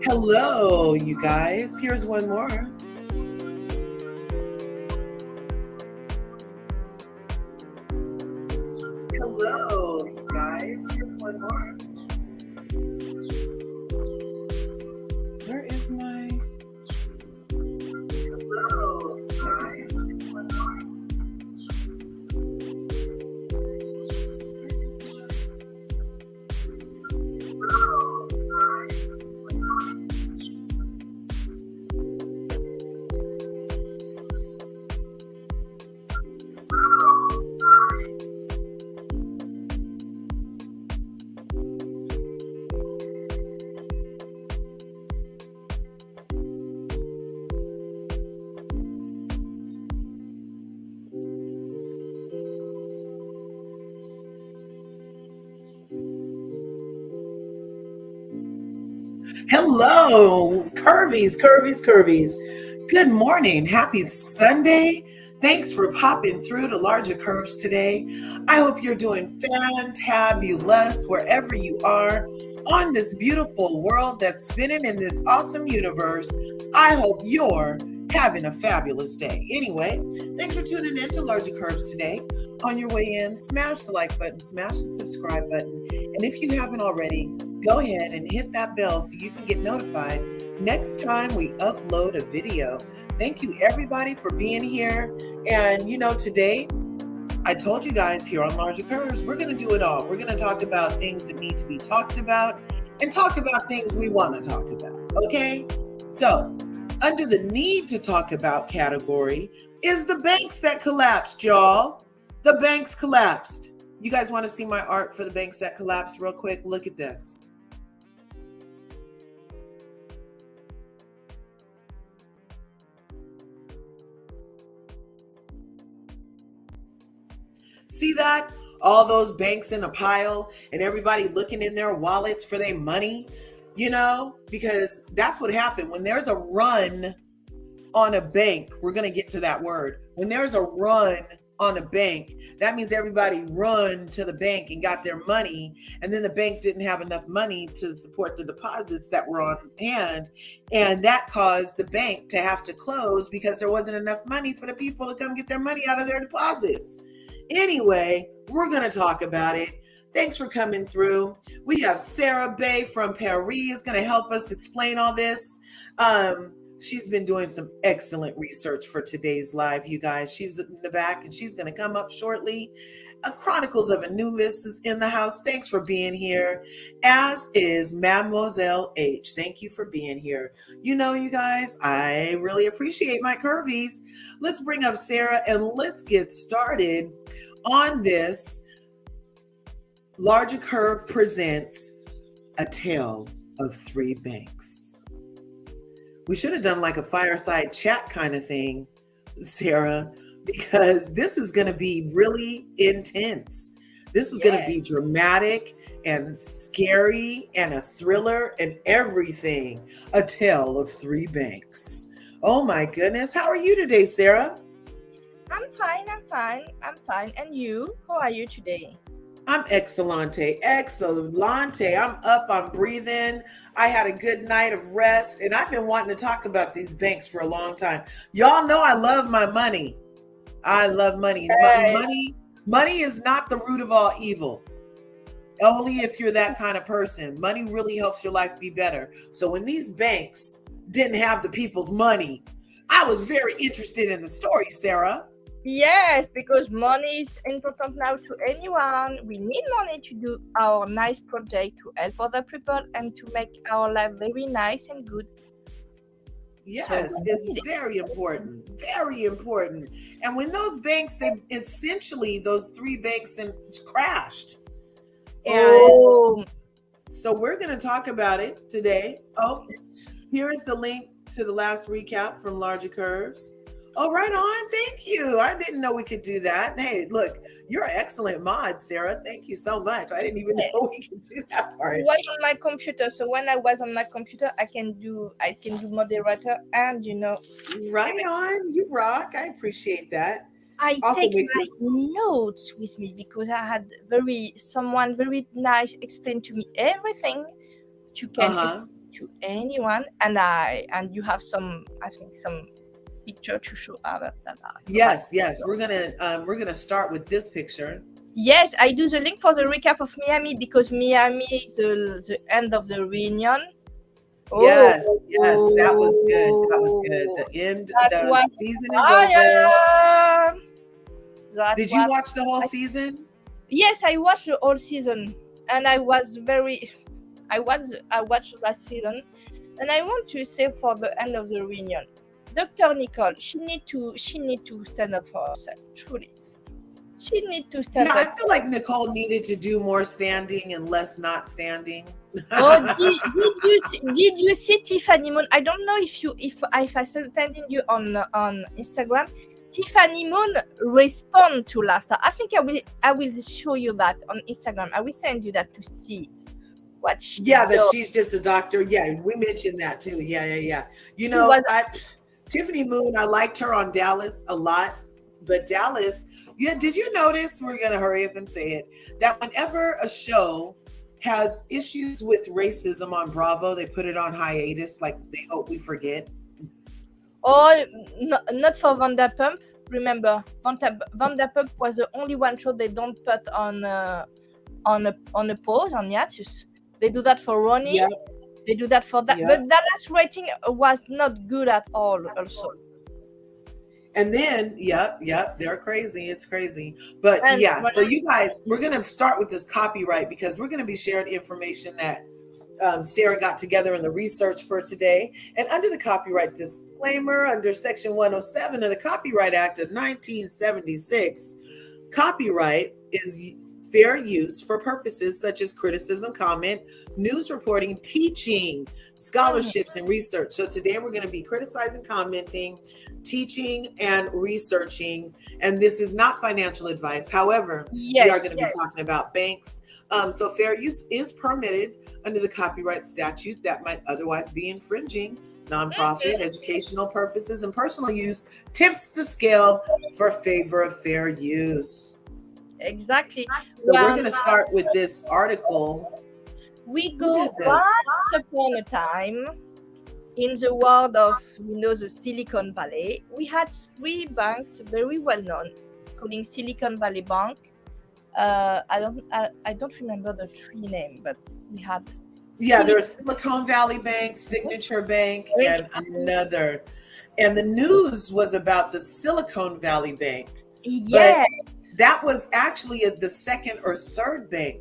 Hello, you guys. Here's one more. Hello, you guys. Here's one more. Where is my... Hello, you guys. Here's one more. Hello, you guys. Here's one more. Hello, Curvies. Good morning. Happy Sunday. Thanks for popping through to LRGA Curves today. I hope you're doing fantabulous wherever you are on this beautiful world that's spinning in this awesome universe. I hope you're having a fabulous day. Anyway, thanks for tuning in to LRGA Curves today. On your way in, smash the like button, smash the subscribe button, and if you haven't already, go ahead and hit that bell so you can get notified next time we upload a video. Thank you everybody for being here. And today I told you guys here on LRGA Curves, we're going to do it all. We're going to talk about things that need to be talked about and talk about things we want to talk about. Okay? So, under the need to talk about category is the banks that collapsed, y'all. The banks collapsed. You guys want to see my art for the banks that collapsed real quick? Look at this. See that? All those banks in a pile and everybody looking in their wallets for their money, because that's what happened. When there's a run on a bank, we're going to get to that word. When there's a run on a bank, that means everybody run to the bank and got their money, and then the bank didn't have enough money to support the deposits that were on hand, and that caused the bank to have to close because there wasn't enough money for the people to come get their money out of their deposits. Anyway, we're going to talk about it. Thanks for coming through. We have Sarah Bay from Paris is going to help us explain all this. She's been doing some excellent research for today's live, you guys. She's in the back and she's going to come up shortly. Chronicles of Anubis is in the house. Thanks for being here, as is Mademoiselle H. Thank you for being here. You guys, I really appreciate my curvies. Let's bring up Sarah and let's get started on this. LRGA Curve presents A Tale of Three Banks. We should have done like a fireside chat kind of thing, Sarah, because this is going to be really intense. This is going to be dramatic and scary and a thriller and everything. A Tale of Three Banks. Oh my goodness. How are you today, Sarah? I'm fine. And you? How are you today? I'm excellente. I'm up, I'm breathing. I had a good night of rest, and I've been wanting to talk about these banks for a long time. Y'all know I love my money. I love money. Money is not the root of all evil. Only if you're that kind of person. Money really helps your life be better. So when these banks didn't have the people's money, I was very interested in the story, Sarah. Yes, because money is important now to anyone. We need money to do our nice project, to help other people, and to make our life very nice and good. Yes, it's very important. Very important. And when those banks, those three banks crashed. And so we're going to talk about it today. Oh, here's the link to the last recap from LRGA Curves. Oh, right on. Thank you. I didn't know we could do that. Hey, look, you're an excellent mod, Sarah. Thank you so much. I didn't even know we could do that part. It was on my computer, so when I was on my computer, I can do moderator and Right on. You rock. I appreciate that. I take my notes with me because I had someone very nice explain to me everything. You can to anyone, and you have some, I think, some picture to show others that are Yes, yes. We're gonna start with this picture. Yes, I do the link for the recap of Miami because Miami is the end of the reunion. Yes, yes, that was good. That was good. Oh, that The was season is over. fire. That Did you was watch the whole I- season? Yes, I watched the whole season, and I watched last season, and I want to say for the end of the reunion, Dr. Nicole, she need to stand up for herself. Truly, she need to stand Yeah, I up. feel like Nicole needed to do more standing and less not standing. Oh, did you see Tiffany Moon? I don't know if I sending you on Instagram. Tiffany Moon respond to last time. I think I will show you that on Instagram. I will send you that to see what she Yeah, that does. she's just a doctor. Yeah, we mentioned that too. Yeah. You She know, was Tiffany Moon, I liked her on Dallas a lot, but Dallas, yeah, did you notice? We're gonna hurry up and say it, that whenever a show has issues with racism on Bravo, they put it on hiatus, like they hope we forget. not for Vanderpump. Remember, Vanderpump was the only one show they don't put on a pause on hiatus. They do that for Ronnie. Yeah, They do that for that, yeah. but Dallas rating was not good at all. Also, And then, yep, they're crazy. It's crazy. But and yeah, so you guys, we're going to start with this copyright because we're going to be sharing information that Sarah got together in the research for today. And under the copyright disclaimer, under Section 107 of the Copyright Act of 1976, copyright is fair use for purposes such as criticism, comment, news reporting, teaching, scholarships, and research. So today we're going to be criticizing, commenting, teaching, and researching. And this is not financial advice. However, we are going to be talking about banks. So fair use is permitted under the copyright statute that might otherwise be infringing. Nonprofit, educational purposes, and personal use tips the scale for favor of fair use. exactly. So we're going to start with this article. We go once upon a time in the world of the Silicon Valley. We had three banks very well known, calling Silicon Valley Bank. I don't remember the three name, but we had. There's Silicon Valley Bank, Signature Bank, and another. And the news was about the Silicon Valley Bank. Yeah. That was actually the second or third bank.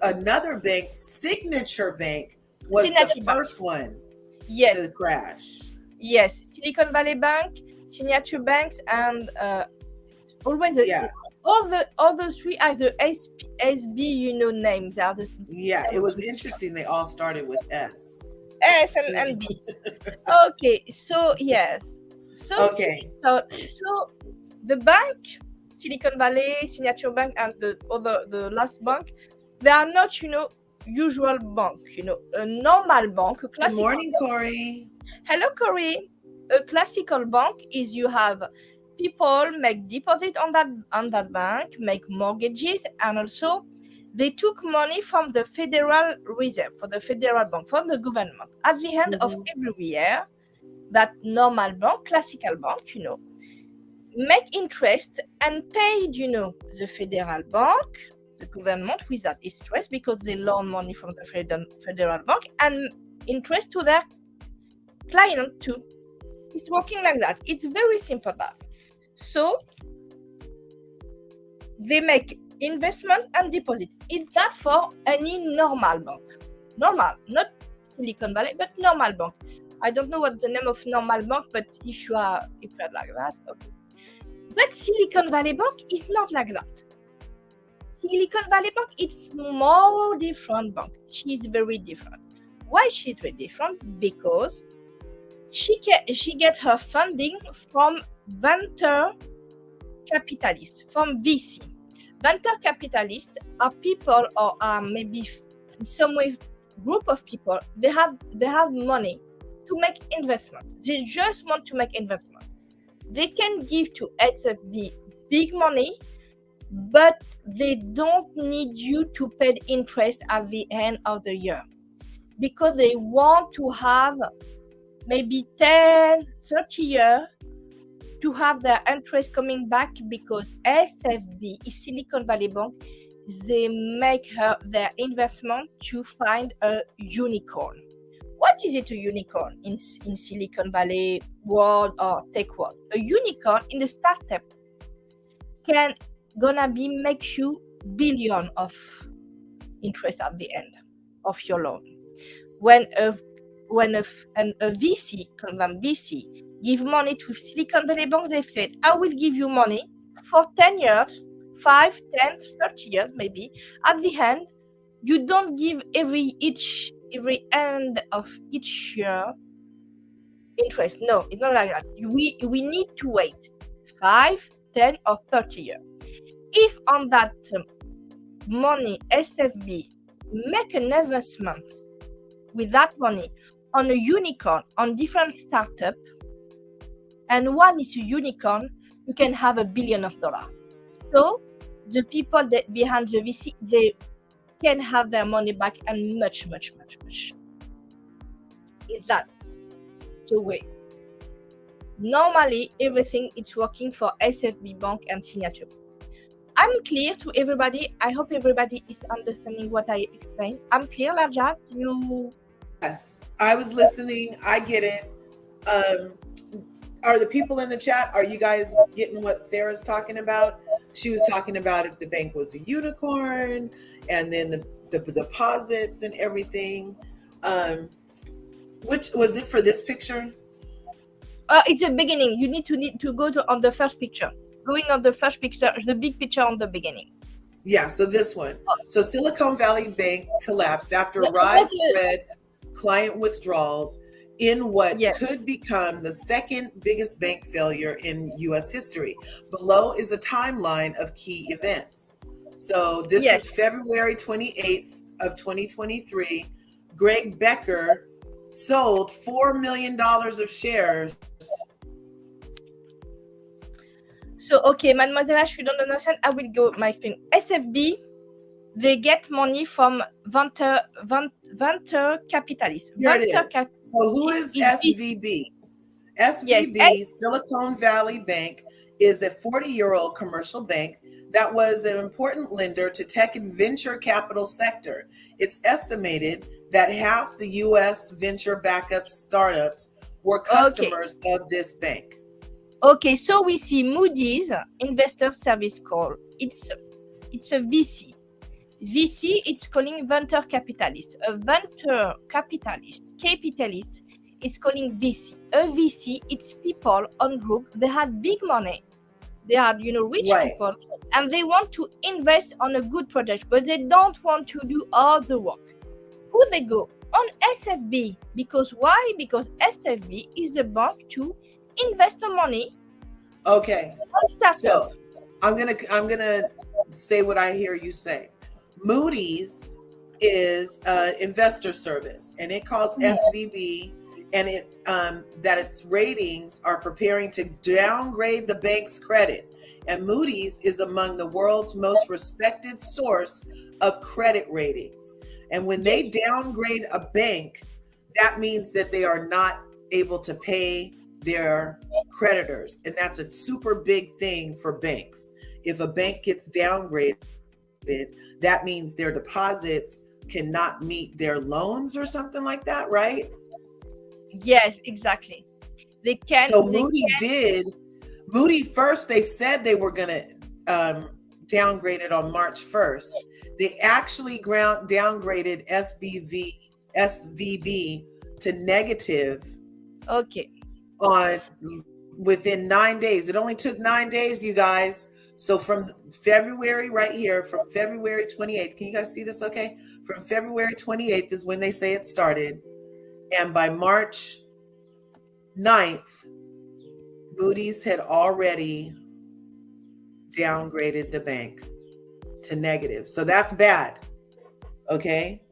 Another bank, Signature Bank, was the first one to crash. Yes, Silicon Valley Bank, Signature Banks, and always all the other three are the SB names. They are the it was interesting. They all started with S. S and B. Okay, so yes. So the bank, Silicon Valley, Signature Bank, and the last bank, they are not, usual bank, a normal bank, a classical. Good morning, Corey. Hello, Corey. A classical bank is you have people make deposit on that bank, make mortgages, and also they took money from the Federal Reserve, for the federal bank, from the government. At the end of every year, that normal bank, classical bank, make interest and paid, the federal bank, the government, without interest, because they loan money from the federal bank and interest to their client too. It's working like that. It's very simple that. So they make investment and deposit. Is that for any normal bank? Normal, not Silicon Valley, but normal bank. I don't know what the name of normal bank, but if you are like that, okay. But Silicon Valley Bank is not like that. Silicon Valley Bank, it's more different bank. She's very different. Why she's very different? Because she get her funding from venture capitalists, from VC. Venture capitalists are people, or are maybe in some way group of people. They have money to make investment. They just want to make investment. They can give to SFB big money, but they don't need you to pay interest at the end of the year. because they want to have maybe 10, 30 years to have their interest coming back, because SFB is Silicon Valley Bank. They make their investment to find a unicorn. What is it, a unicorn in Silicon Valley world or tech world? A unicorn in the startup can gonna be make you billion of interest at the end of your loan. When a VC, give money to Silicon Valley Bank, they said, I will give you money for 10 years, 5, 10, 30 years maybe. At the end, you don't give every end of each year interest. No, it's not like that. We need to wait 5, 10, or 30 years. If on that money, SFB make an investment with that money on a unicorn, on different startup, and one is a unicorn, you can have $1 billion. So the people that behind the VC, they can have their money back, and much. Is that the way? Normally, everything is working for SFB Bank and Signature. I'm clear to everybody. I hope everybody is understanding what I explained. I'm clear, LRGA? You... Yes, I was listening. I get it. Are the people in the chat, are you guys getting what Sarah's talking about? She was talking about if the bank was a unicorn, and then the deposits and everything. Which was it for this picture? It's the beginning. You need to go on the first picture. Going on the first picture, the big picture on the beginning. Yeah, so this one. So Silicon Valley Bank collapsed after widespread client withdrawals in what could become the second biggest bank failure in U.S. history. Below is a timeline of key events. So this is February 28th of 2023. Greg Becker sold $4 million of shares. So, okay, mademoiselle, you don't understand. I will go my explain. SFB, they get money from venture capitalists. Here it is. So who is SVB? SVB, Silicon Valley Bank, is a 40-year-old commercial bank that was an important lender to tech and venture capital sector. It's estimated that half the U.S. venture backup startups were customers of this bank. Okay, so we see Moody's Investor Service Call. It's a VC. VC, it's calling venture capitalist. A venture capitalist is calling VC. A VC, it's people on group. They had big money. They had, rich people, and they want to invest on a good project, but they don't want to do all the work. Who they go? On SFB. Because why? Because SFB is the bank to investor money. Okay. So I'm gonna say what I hear you say. Moody's is investor service, and it calls SVB, and it that its ratings are preparing to downgrade the bank's credit. And Moody's is among the world's most respected source of credit ratings. And when they downgrade a bank, that means that they are not able to pay their creditors, and that's a super big thing for banks. If a bank gets downgraded, that means their deposits cannot meet their loans or something like that, right? Yes, exactly. They can. So Moody first, they said they were going to downgrade it on March 1st. They actually downgraded SVB to negative. Okay. Within 9 days. It only took 9 days, you guys. So from February, right here, from February 28th, can you guys see this okay? From February 28th is when they say it started. And by March 9th, Moody's had already downgraded the bank to negative. So that's bad. Okay.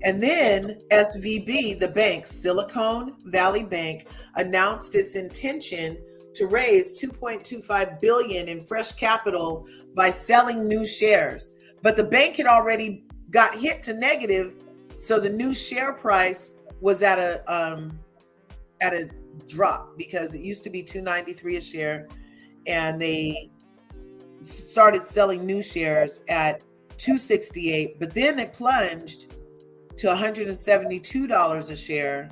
And then SVB, the bank, Silicon Valley Bank, announced its intention to raise $2.25 billion in fresh capital by selling new shares. But the bank had already got hit to negative So the new share price was at a drop because it used to be $2.93 a share, and they started selling new shares at $2.68, but then it plunged to $172 a share.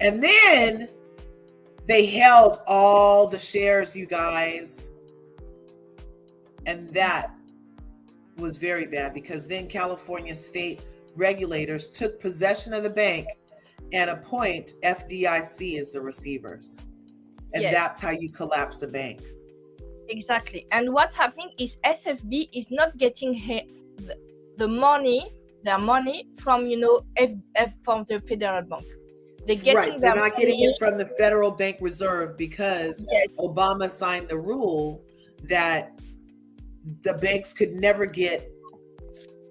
And then they held all the shares, you guys. And that was very bad because then California state regulators took possession of the bank and appoint FDIC as the receivers. And Yes. that's how you collapse a bank. Exactly. And what's happening is SFB is not getting the money, their money from, from the federal bank. They're getting right. They're not getting money it from the Federal Bank Reserve because Yes. Obama signed the rule that the banks could never get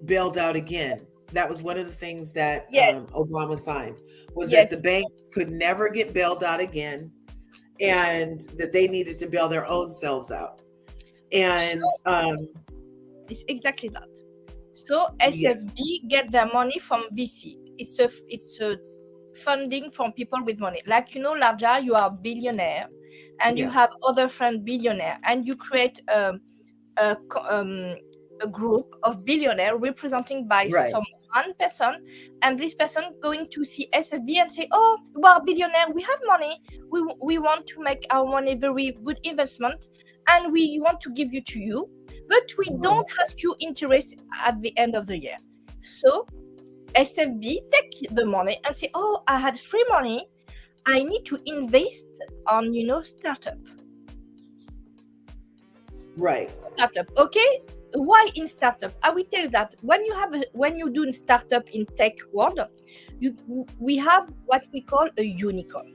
bailed out again. That was one of the things that Yes. Obama signed, was Yes. that the banks could never get bailed out again, and that they needed to bail their own selves out. And it's exactly that. So SFB get their money from VC. It's a funding from people with money. Like, LRGA, you are a billionaire, and you have other friend billionaire, and you create a group of billionaires representing by some one person, and this person going to see SFB and say, oh, we are billionaire, we have money, we want to make our money very good investment, and we want to give it to you, but we don't ask you interest at the end of the year. So SFB take the money and say, oh, I had free money, I need to invest on startup. Startup. Okay, why in startup? I will tell you that when you do startup in tech world, we have what we call a unicorn.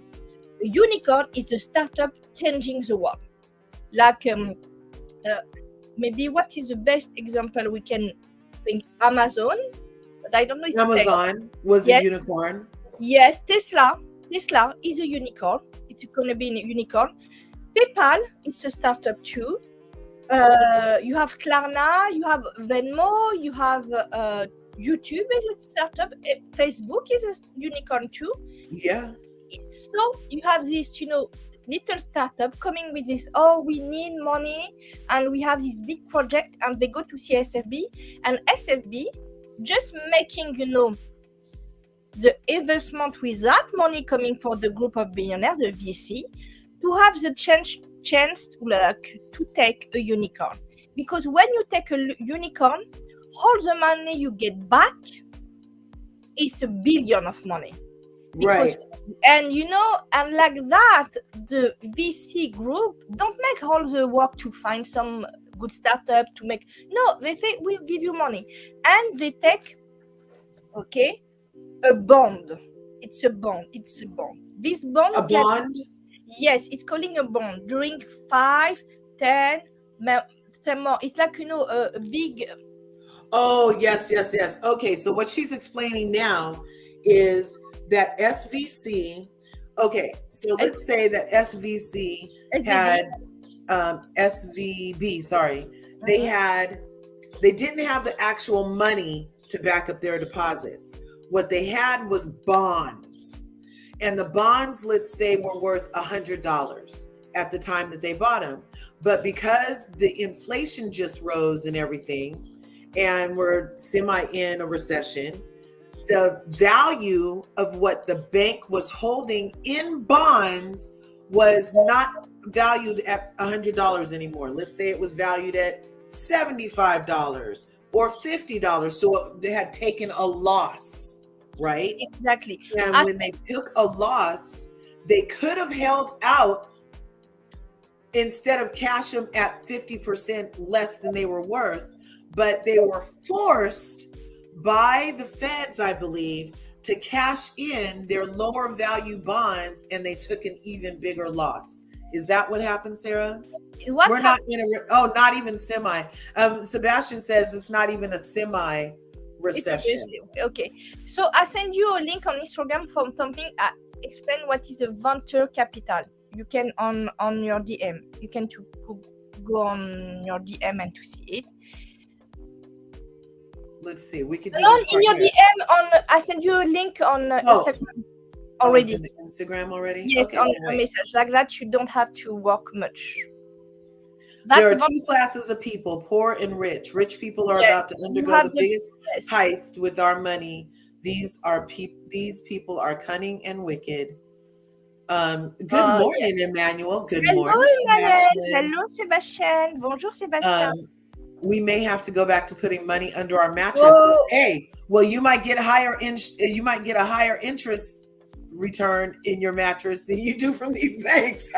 A unicorn is the startup changing the world. Like maybe what is the best example we can think? Amazon, but I don't know. Amazon was a unicorn. Yes, Tesla is a unicorn. It's going to be a unicorn. PayPal, it's a startup too. You have Klarna, you have Venmo, you have YouTube is a startup. Facebook is a unicorn too. Yeah. So you have this, little startup coming with this, oh, we need money and we have this big project, and they go to see SFB, and SFB just making, the investment with that money coming for the group of billionaires, the VC, to have the chance to take a unicorn. Because when you take a unicorn, all the money you get back is $1 billion of money. Because, and and like that, the VC group don't make all the work to find some good startup to make. No, they say we'll give you money, and they take a bond. It's a bond. This bond. A bond. Yes, it's calling a bond during 5, 10 more. It's like a big. Oh yes. Okay, so what she's explaining now is that SVC. Okay, so let's say that SVC had SVB. Sorry, they didn't have the actual money to back up their deposits. What they had was bonds, and the bonds, let's say, were worth $100 at the time that they bought them. But because the inflation just rose and everything, and we're semi in a recession, the value of what the bank was holding in bonds was not valued at $100 anymore. Let's say it was valued at $75 or $50. So they had taken a loss, right? Exactly. And when they took a loss, they could have held out instead of cash them at 50% less than they were worth, but they were forced by the feds, I believe, to cash in their lower value bonds, and they took an even bigger loss. Is that what happened, Sarah? We're not in not even semi. Sebastian says it's not even a semi recession. Okay, so I send you a link on Instagram from something. Explain what is a venture capital. You can on your DM. You can go on your DM and to see it. let's see. We could do Alon, this in part your here. DM on, I sent you a link on Instagram Oh, it's already. in the Instagram already? Yes, Okay, on well, a wait. message like that. You don't have to work much. There That's are about, two classes of people, poor and rich. Rich people are yes. about to You undergo have the the biggest yes. heist with our money. These people are cunning and wicked. Good Yeah. morning, Emmanuel. Good Hello, morning, Emmanuel. Sebastian. Hello, Sébastien. Bonjour, Sébastien. We may have to go back to putting money under our mattress. Oh, Hey, well, you might get you might get a higher interest return in your mattress than you do from these banks.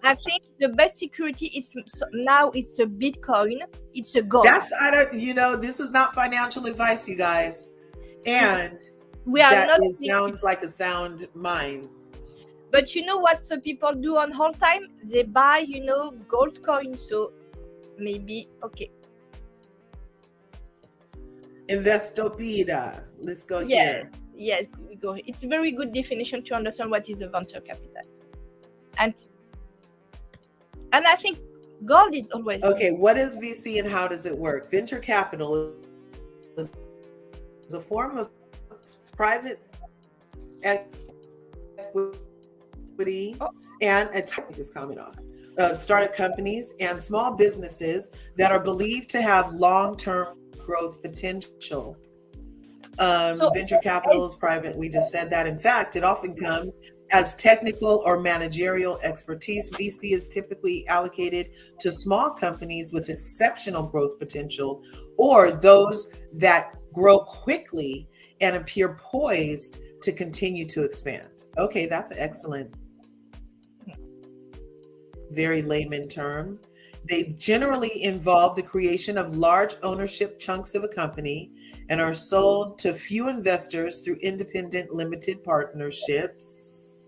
I think the best security is now it's a Bitcoin, it's a gold. This is not financial advice, you guys. And We are that not. sounds like a sound mind. But you know what the people do on whole time? They buy, gold coins. So maybe okay. Investopida. Let's go here. Yes, we go. It's a very good definition to understand what is a venture capitalist. And I think gold is always okay. What is VC and how does it work? Venture capital is a form of private equity and a type this comment off startup companies and small businesses that are believed to have long-term growth potential. Venture capital is private. We just said that. In fact, it often comes as technical or managerial expertise. VC is typically allocated to small companies with exceptional growth potential or those that grow quickly and appear poised to continue to expand. Okay, that's an excellent, very layman term. They generally involve the creation of large ownership chunks of a company and are sold to few investors through independent limited partnerships.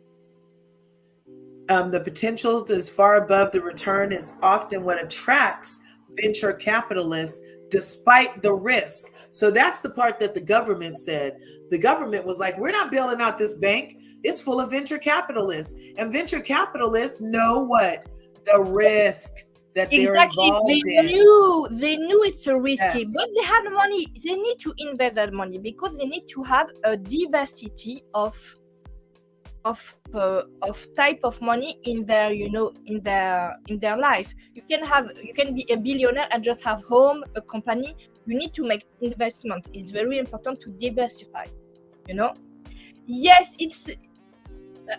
The potential is far above the return is often what attracts venture capitalists despite the risk. So that's the part that the government said. The government was like, we're not bailing out this bank. It's full of venture capitalists. And venture capitalists know what? The risk that they're involved in. They knew it's a risky, Yes. but they had money. They need to invest that money because they need to have a diversity of type of money in their in their life. You can be a billionaire and just have home, a company. You need to make investment. It's very important to diversify. Yes,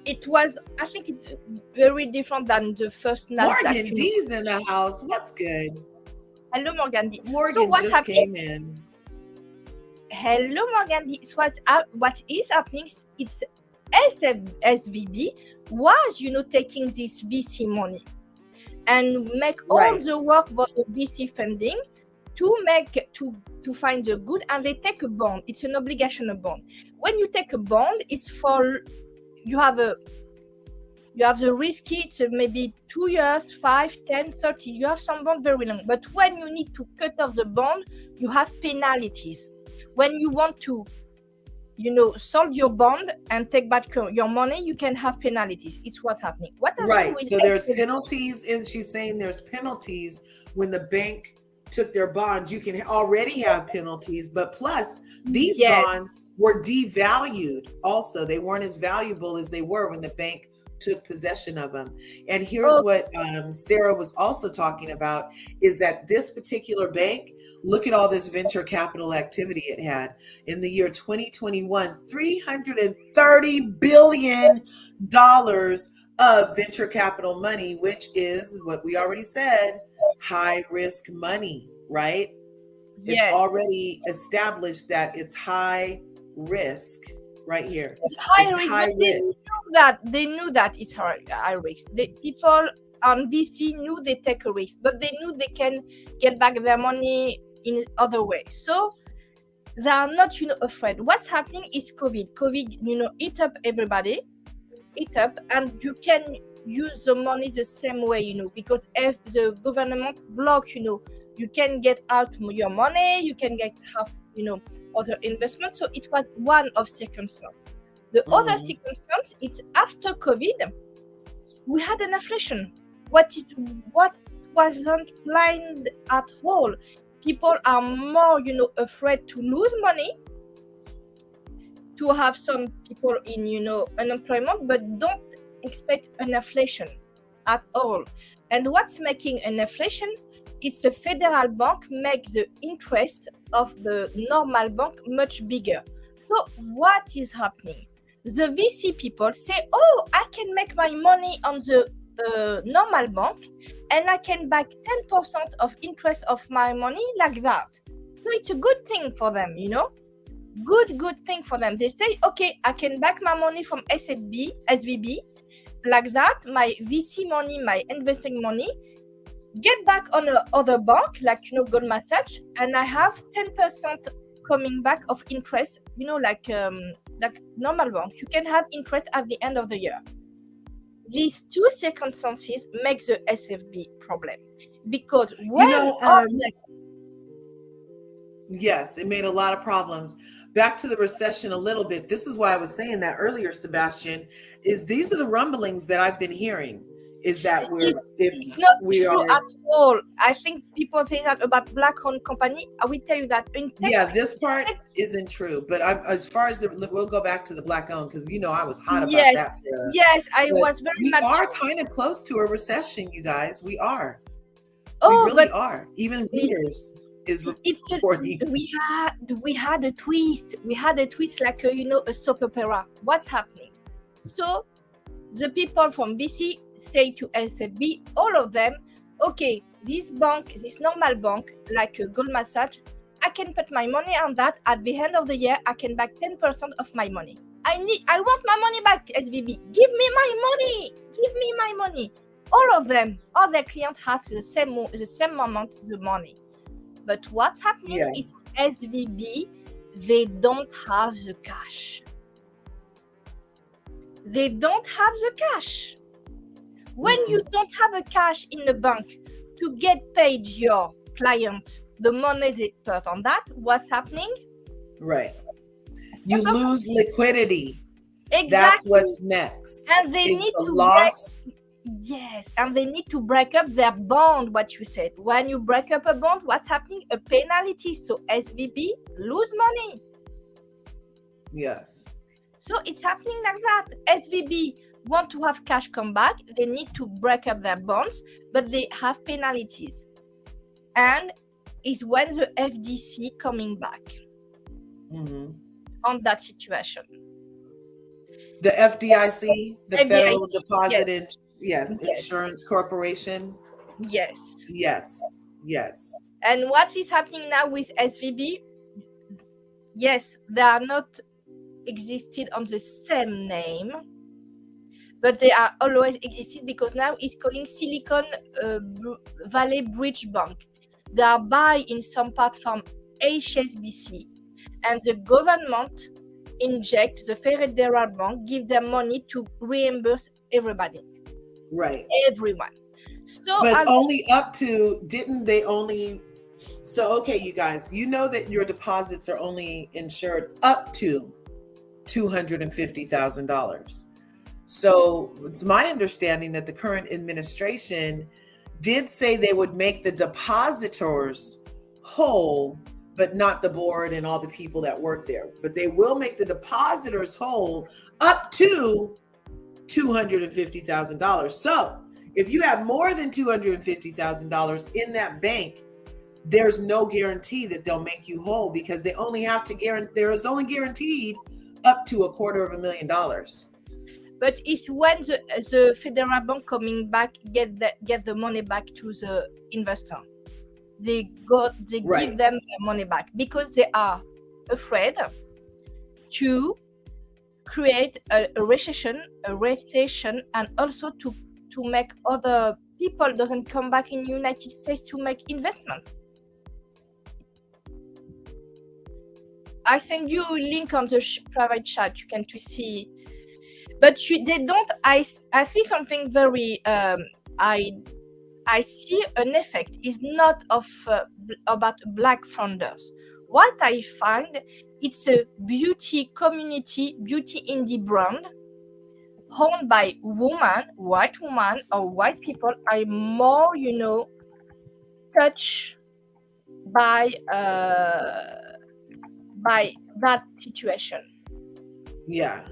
it was. I think it's very different than the first Nasdaq. Morgan D's in the house. What's good? Hello, Morgan D. Morgan So what's just happening? came in. Hello, Morgan D. So what is happening? It's SVB was taking this VC money and make all the work for the VC funding to find the good, and they take a bond. It's an obligation, a bond. When you take a bond, it's for you have the risky, it's maybe 2 years, 5, 10, 30. You have some bond very long. But when you need to cut off the bond, you have penalties. When you want to sold your bond and take back your money, you can have penalties. It's what's happening. So there's penalties, and she's saying there's penalties when the bank took their bonds. You can already have penalties, but plus these bonds were devalued also. They weren't as valuable as they were when the bank took possession of them. And here's what Sarah was also talking about is that this particular bank, look at all this venture capital activity it had. In the year 2021, $330 billion of venture capital money, which is what we already said, high risk money, right? It's already established that it's high risk right here. It's high risk. They knew that it's high risk. The people on VC knew they take a risk, but they knew they can get back their money in other ways. So they are not, afraid. What's happening is COVID. COVID, eat up everybody, and you can use the money the same way, because if the government block, you can get out your money, you can get half, other investment. So it was one of circumstances. The other circumstance, it's after COVID, we had an inflation. What wasn't planned at all people are more, afraid to lose money, to have some people in, unemployment, but don't expect an inflation at all. And what's making an inflation is the federal bank make the interest of the normal bank much bigger. So what is happening? The VC people say, oh, I can make my money on the normal bank and I can back 10% of interest of my money like that. So it's a good thing for them, good thing for them. They say, okay, I can back my money from SVB like that, my VC money, my investing money, get back on other bank like Goldman Sachs, and I have 10% coming back of interest, like normal bank. You can have interest at the end of the year. These two circumstances make the SFB problem, because when yes, it made a lot of problems. Back to the recession a little bit. This is why I was saying that earlier, Sebastian, is these are the rumblings that I've been hearing, is that it's not true at all. I think people say that about black-owned company. I will tell you that in tech, this part isn't true. But as far as we'll go back to the black-owned, because I was hot about that. Sarah. Yes, I was very. We are kind of close to a recession, you guys. We are. Oh, we really are. Even Reuters is reporting. We had a twist. We had a twist like a soap opera. What's happening? So the people from VC say to SFB, all of them, okay, this normal bank like Goldman Sachs, I can put my money on that. At the end of the year, I can back 10% of my money. I want my money back, SVB. Give me my money. Give me my money. All of them, all their clients have the same moment the money. But what's happening is SVB, they don't have the cash. They don't have the cash. When you don't have a cash in the bank to get paid your client, the money they put on that, what's happening? Right. You lose liquidity. Exactly. That's what's next. And they need to loss. And they need to break up their bond, what you said. When you break up a bond, what's happening? A penalty. So SVB lose money. Yes. So it's happening like that. SVB want to have cash come back. They need to break up their bonds, but they have penalties. And is when the FDC coming back on that situation. The FDIC, the Federal Deposit Insurance Corporation. Yes. Yes. And what is happening now with SVB? Yes, they are not existed on the same name, but they are always existed because now it's calling Silicon Valley Bridge Bank. They are buy in some part from HSBC, and the government inject the federal bank, give them money to reimburse everybody. Right. Everyone. So, but only up to, didn't they only? So, okay, you guys, you know that your deposits are only insured up to $250,000. So it's my understanding that the current administration did say they would make the depositors whole, but not the board and all the people that work there. But they will make the depositors whole up to $250,000. So if you have more than $250,000 in that bank, there's no guarantee that they'll make you whole, because they only have to there is only guaranteed up to $250,000. But it's when the federal bank coming back get the money back to the investor. They give them the money back because they are afraid to create a recession, and also to make other people doesn't come back in the United States to make investment. I send you a link on the private chat. You can to see, but they don't. I see something very. I see an effect is not of about black founders. What I find, it's a beauty community, beauty indie brand owned by white woman or white people are more, touch by that situation. Yeah.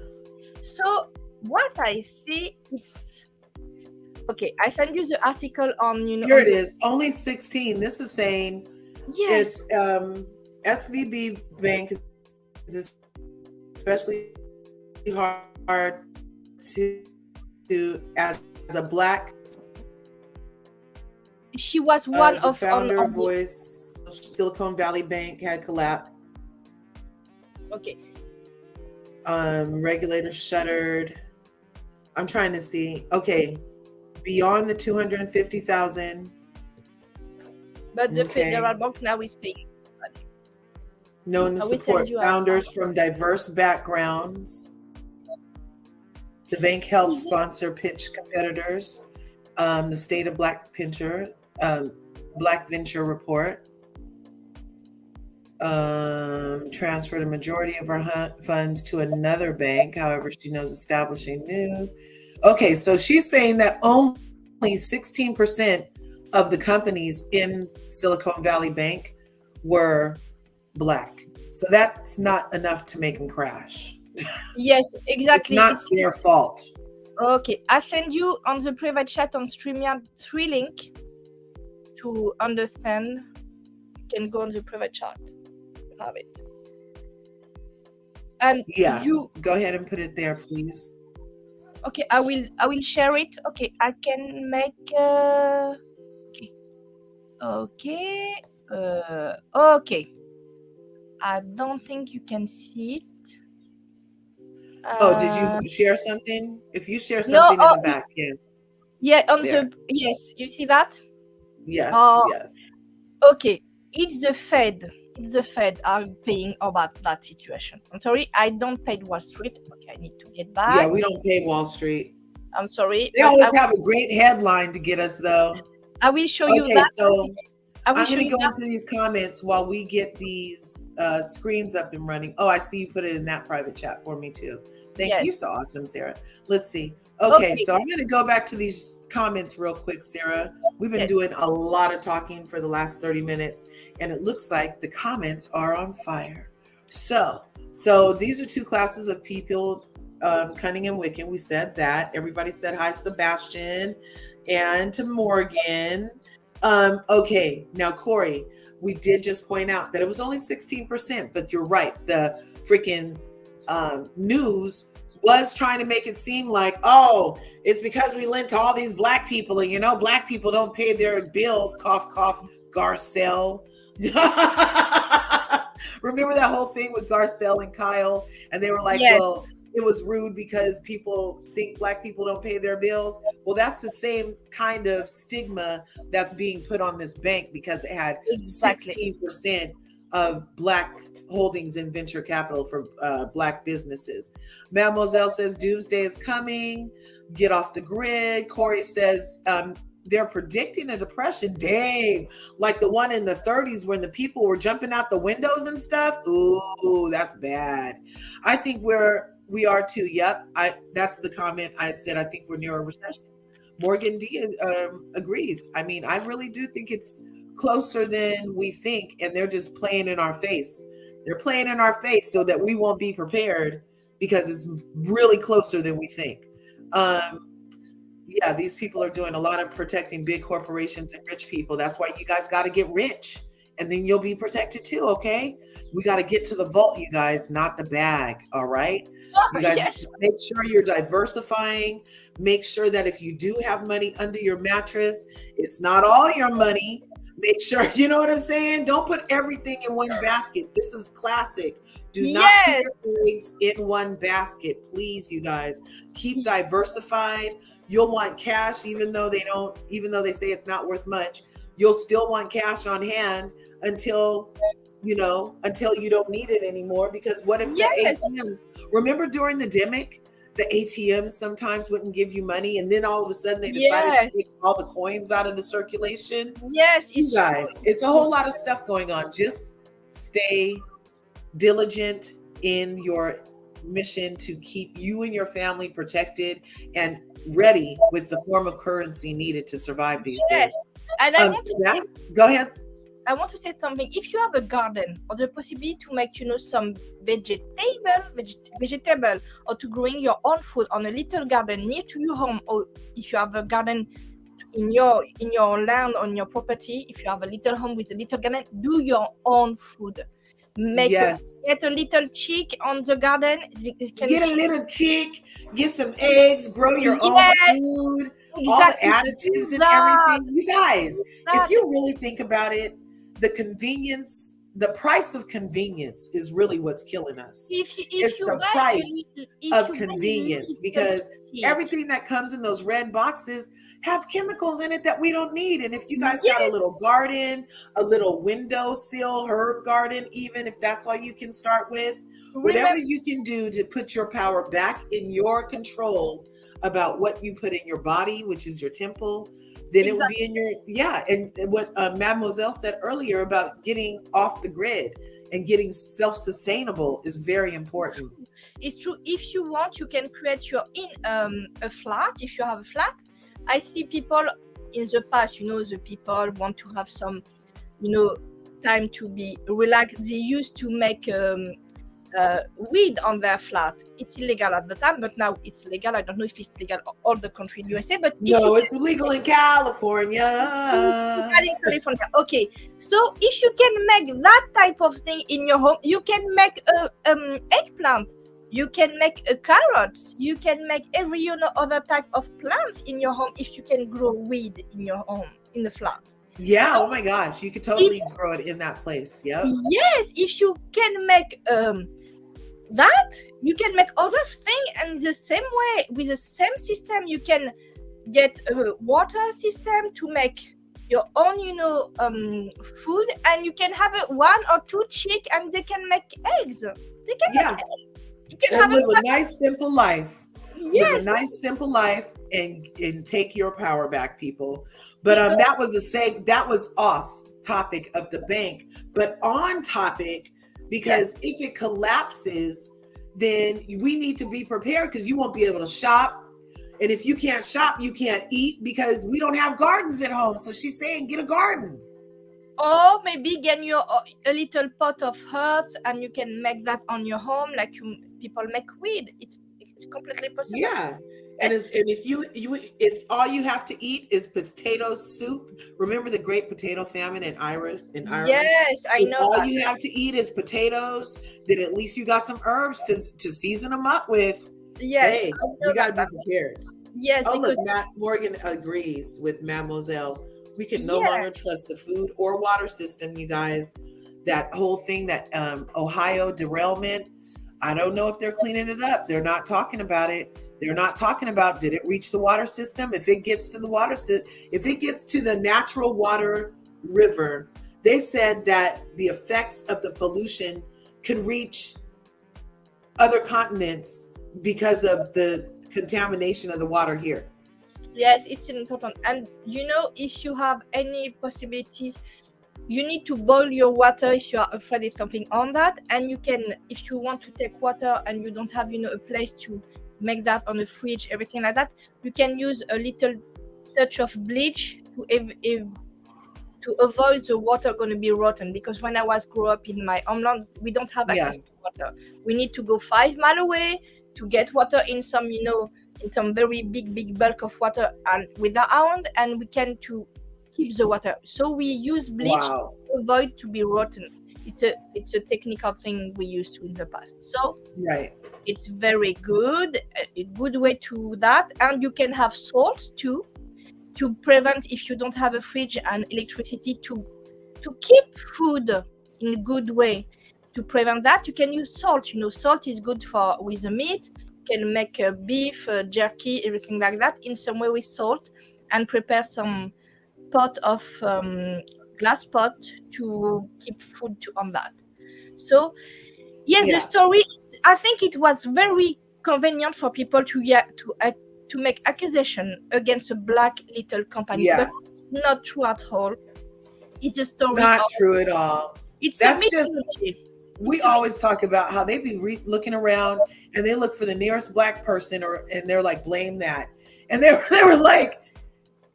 So what I see is, okay, I send you the article on, Here on it the, is. Only 16. This is saying yes, it's SVB Bank is especially hard to as a black she was one as the of founder on the, voice Silicon Valley Bank had collapsed. okay. Regulators shuttered. I'm trying to see. Okay, beyond the 250,000. But the Okay. federal bank now is paying. Known to I will send support you founders from diverse backgrounds. The bank helps sponsor pitch competitors. The State of Black Venture report. Transferred a majority of her funds to another bank. However, she knows establishing new. Okay, so she's saying that only 16% of the companies in Silicon Valley Bank were black. So that's not enough to make them crash. Yes, exactly. It's not their fault. Okay, I send you on the private chat on StreamYard 3 link to understand. You can go on the private chat. You have it. And Yeah, you go ahead and put it there, please. okay, I will share it. Okay, I can make okay. Okay. I don't think you can see it. Did you share something? If you share No, something in the back, yeah, on there. the, yes, you see that? Yes, yes. Okay, it's the Fed. It's the Fed are paying about that situation. I'm sorry, I don't pay Wall Street. Okay, I need to get back. Yeah, we don't pay Wall Street. I'm sorry. They always have a great headline to get us, though. I will show you that. So I will I'm show going to you go that. into these comments while we get these screens up and running. Oh, I see you put it in that private chat for me, too. Thank you. You're so awesome, Sarah. Let's see. Okay, so I'm going to go back to these comments real quick, Sarah. We've been doing a lot of talking for the last 30 minutes, and it looks like the comments are on fire. So these are two classes of people, Cunning and Wiccan. We said that. Everybody said hi, Sebastian, and to Morgan. Okay, now, Corey, we did just point out that it was only 16%, but you're right. The freaking news was trying to make it seem like, oh, it's because we lent to all these black people, and black people don't pay their bills, cough, cough, Garcelle. Remember that whole thing with Garcelle and Kyle? And they were like, well, it was rude because people think black people don't pay their bills. Well, that's the same kind of stigma that's being put on this bank because it had 16% of black holdings in venture capital for black businesses. Mademoiselle says doomsday is coming. Get off the grid. Corey says they're predicting a depression. Dang, like the one in the 30s when the people were jumping out the windows and stuff. Ooh, that's bad. I think we are too. Yep, that's the comment I had said. I think we're near a recession. Morgan D agrees. I mean, I really do think it's closer than we think, and they're just playing in our face. They're playing in our face so that we won't be prepared because it's really closer than we think. Yeah, these people are doing a lot of protecting big corporations and rich people. That's why you guys got to get rich, and then you'll be protected too, okay? We got to get to the vault, you guys, not the bag, all right? You guys make sure you're diversifying. Make sure that if you do have money under your mattress, it's not all your money. Make sure, you know what I'm saying? Don't put everything in one basket. This is classic. Do not put your eggs in one basket, please, you guys. Keep diversified. You'll want cash, even though they say it's not worth much. You'll still want cash on hand until you don't need it anymore. Because what if the ATMs? Remember during the demic, the ATMs sometimes wouldn't give you money, and then all of a sudden they decided to take all the coins out of the circulation. Yes, you guys, it's a whole lot of stuff going on. Just stay diligent in your mission to keep you and your family protected and ready with the form of currency needed to survive these days. And I want to go ahead. I want to say something. If you have a garden or the possibility to make, some vegetable, or to growing your own food on a little garden near to your home, or if you have a garden in your land, on your property, if you have a little home with a little garden, do your own food. Yes. Get a little chick on the garden. Get a little chick, get some eggs, grow your own food, all the Exactly. additives and everything. You guys, if you really think about it, the convenience, the price of convenience is really what's killing us. It's the price of convenience, because everything that comes in those red boxes have chemicals in it that we don't need. And if you guys got a little garden, a little windowsill herb garden, even if that's all you can start with, whatever you can do to put your power back in your control about what you put in your body, which is your temple, then it will be in your, and what Mademoiselle said earlier about getting off the grid and getting self-sustainable is very important. It's true. If you want, you can create your a flat. If you have a flat, I see people in the past, the people want to have some, time to be relaxed. They used to make weed on their flat. It's illegal at the time, but now it's legal. I don't know if it's legal in all the country in USA, but no, it's legal in California. In California. Okay, so if you can make that type of thing in your home, you can make a eggplant. You can make a carrots. You can make every other type of plants in your home if you can grow weed in your home, in the flat. Yeah, oh my gosh, you could totally grow it in that place. Yep. Yes, if you can make that, you can make other thing, and the same way, with the same system, you can get a water system to make your own, food, and you can have 1 or 2 chick, and they can make eggs. They can make eggs. You can live a nice simple life. Yes. Live a nice simple life and take your power back, people. But that was off topic of the bank, but on topic, because if it collapses, then we need to be prepared, because you won't be able to shop. And if you can't shop, you can't eat, because we don't have gardens at home. So she's saying, get a garden. Or maybe get a little pot of earth, and you can make that on your home, like people make weed. It's completely possible. Yeah. And if all you have to eat is potato soup. Remember the great potato famine in Ireland? Yes, I know. All you have to eat is potatoes, then at least you got some herbs to season them up with. Yes, hey, we got to be prepared. Yes. Oh, look, Matt Morgan agrees with Mademoiselle. We can no longer trust the food or water system, you guys. That whole thing, that Ohio derailment, I don't know if they're cleaning it up. They're not talking about it. They're not talking about, did it reach the water system? If it gets to the water system, if it gets to the natural water river, they said that the effects of the pollution could reach other continents because of the contamination of the water here. Yes, it's important. And if you have any possibilities, you need to boil your water if you are afraid of something on that. And you can, if you want to take water and you don't have, a place to make that on the fridge, everything like that, you can use a little touch of bleach to avoid the water going to be rotten. Because when I was grew up in my homeland, we don't have access to water. We need to go 5 miles away to get water in some, in some very big bulk of water, and with the hand, and we can to keep the water. So we use bleach to avoid to be rotten. It's a technical thing we used to in the past. So it's very good, a good way to that. And you can have salt too, to prevent, if you don't have a fridge and electricity, to keep food in a good way. To prevent that, you can use salt. Salt is good with the meat. You can make beef, jerky, everything like that in some way with salt, and prepare some pot of glass pot to keep food on that. So the story, I think it was very convenient for people to make accusation against a black little company, but it's not true at all. It's a story. Not true at all. That's just. We always talk about how they be looking around and they look for the nearest black person, and they're like, blame that. And they were like,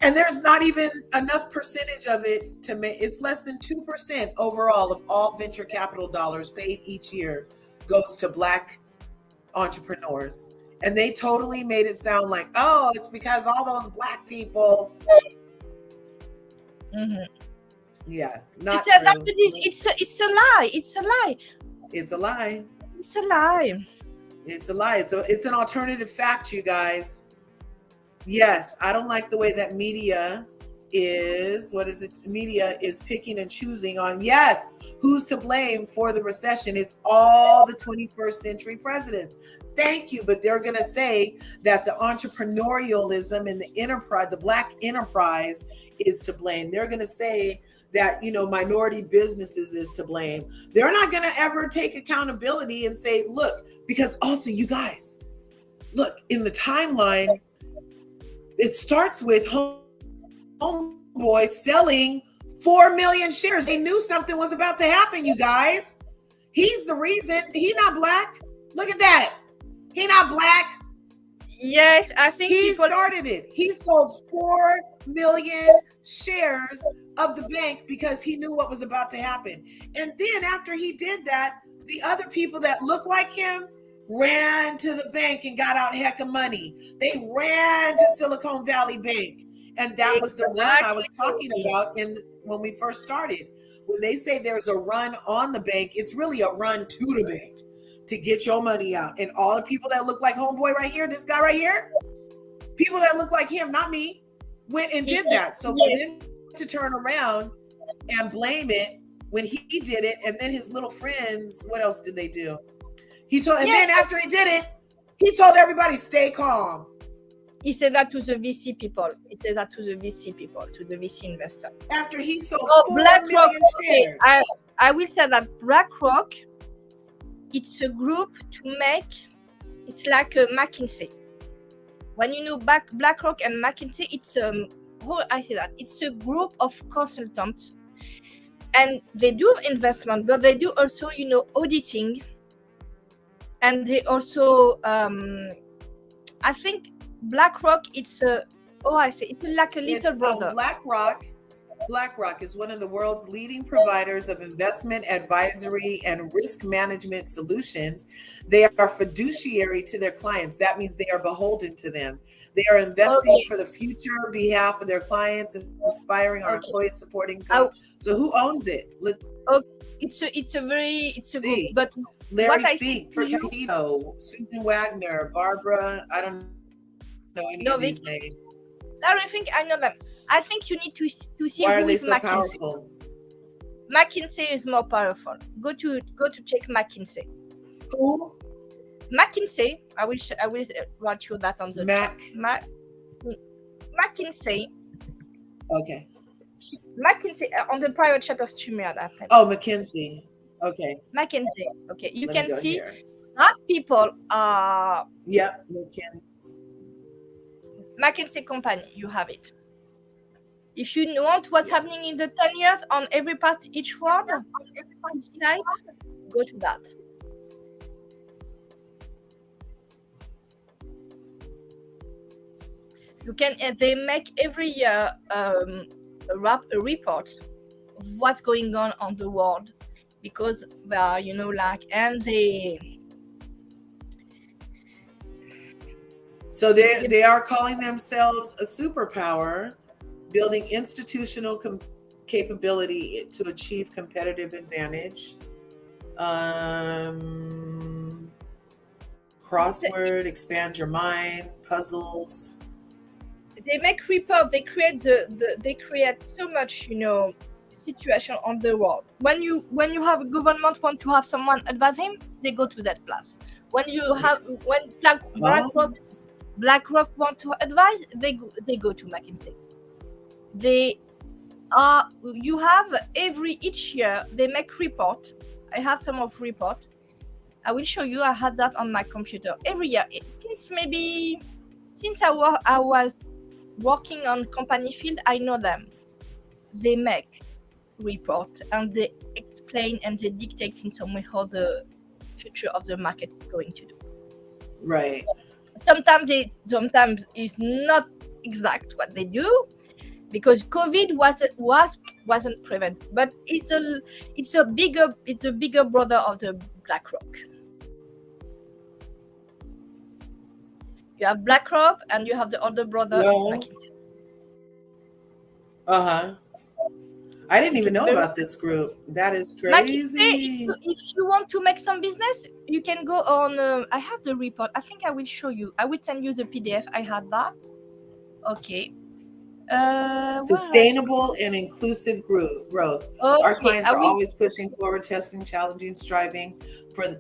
And there's not even enough percentage of it to make, it's less than 2% overall of all venture capital dollars paid each year goes to Black entrepreneurs. And they totally made it sound like, oh, it's because all those Black people. Mm-hmm. Yeah, not it's true. it's a lie. It's a lie. It's a lie. It's a lie. It's a lie. It's an alternative fact, you guys. Yes, I don't like the way that media is, media is picking and choosing on, yes, who's to blame for the recession. It's all the 21st century presidents. Thank you, but they're going to say that the entrepreneurialism and the enterprise, the Black enterprise is to blame. They're going to say that, minority businesses is to blame. They're not going to ever take accountability and say, look, because also you guys, look, in the timeline, it starts with Homeboy selling 4 million shares. They knew something was about to happen, you guys. He's the reason. He's not Black. Look at that. He not Black. Yes, I think he started it. He sold 4 million shares of the bank because he knew what was about to happen. And then after he did that, the other people that look like him ran to the bank and got out heck of money. They ran to Silicon Valley Bank. And that was the run I was talking about when we first started. When they say there's a run on the bank, it's really a run to the bank to get your money out. And all the people that look like Homeboy right here, this guy right here, people that look like him, not me, went and did that. So for them to turn around and blame it when he did it, and then his little friends, what else did they do? Then after he did it, he told everybody, stay calm. He said that to the VC people. He said that to the VC people, to the VC investor. After he sold 4 million shares. Okay, I will say that BlackRock, it's a group to make, it's like a McKinsey. When you know BlackRock and McKinsey, it's it's a group of consultants. And they do investment, but they do also, auditing. And they also, I think BlackRock, it's like a little brother. BlackRock is one of the world's leading providers of investment advisory and risk management solutions. They are fiduciary to their clients. That means they are beholden to them. They are investing for the future behalf of their clients and inspiring our employees, supporting. So who owns it? It's a group, but Larry Fink, Percatino, Susan Wagner, Barbara, I don't know any of these names. Larry Fink, I know them. I think you need to see why who are they is so McKinsey. Powerful? McKinsey is more powerful. Go to check McKinsey. Who? McKinsey. I will write you that on the chat. McKinsey. Okay. McKinsey on the private chat of StreamYard. Oh, McKinsey. Okay. McKinsey. Okay, you can see here. that people are. Yeah, McKinsey company. You have it. If you want what's happening in the 10 years on every part, each word, on every slide, go to that. You can. They make every year a report of what's going on the world, because they are, and they. So they are calling themselves a superpower, building institutional capability to achieve competitive advantage. Crossword, expand your mind, puzzles. They make report. They create they create so much, situation on the world. When you have a government want to have someone advise him, they go to that place. When BlackRock want to advise, they go to McKinsey. Each year they make report. I have some of report. I will show you. I had that on my computer every year since I was working on company field. I know them. They make report and they explain and they dictate in some way how the future of the market is going to do. Right. Sometimes it's not exact what they do, because COVID wasn't prevented, but it's a bigger brother of the BlackRock. You have BlackRock and you have the older brother is No. McKinsey. I didn't It's even know very about this group. That is McKinsey. crazy. If you want to make some business, you can go on. I have the report. I think I will show you. I will send you the PDF. I had that. Okay. Where? Sustainable and inclusive growth. Our Okay. clients I are will. always pushing forward, testing, challenging, striving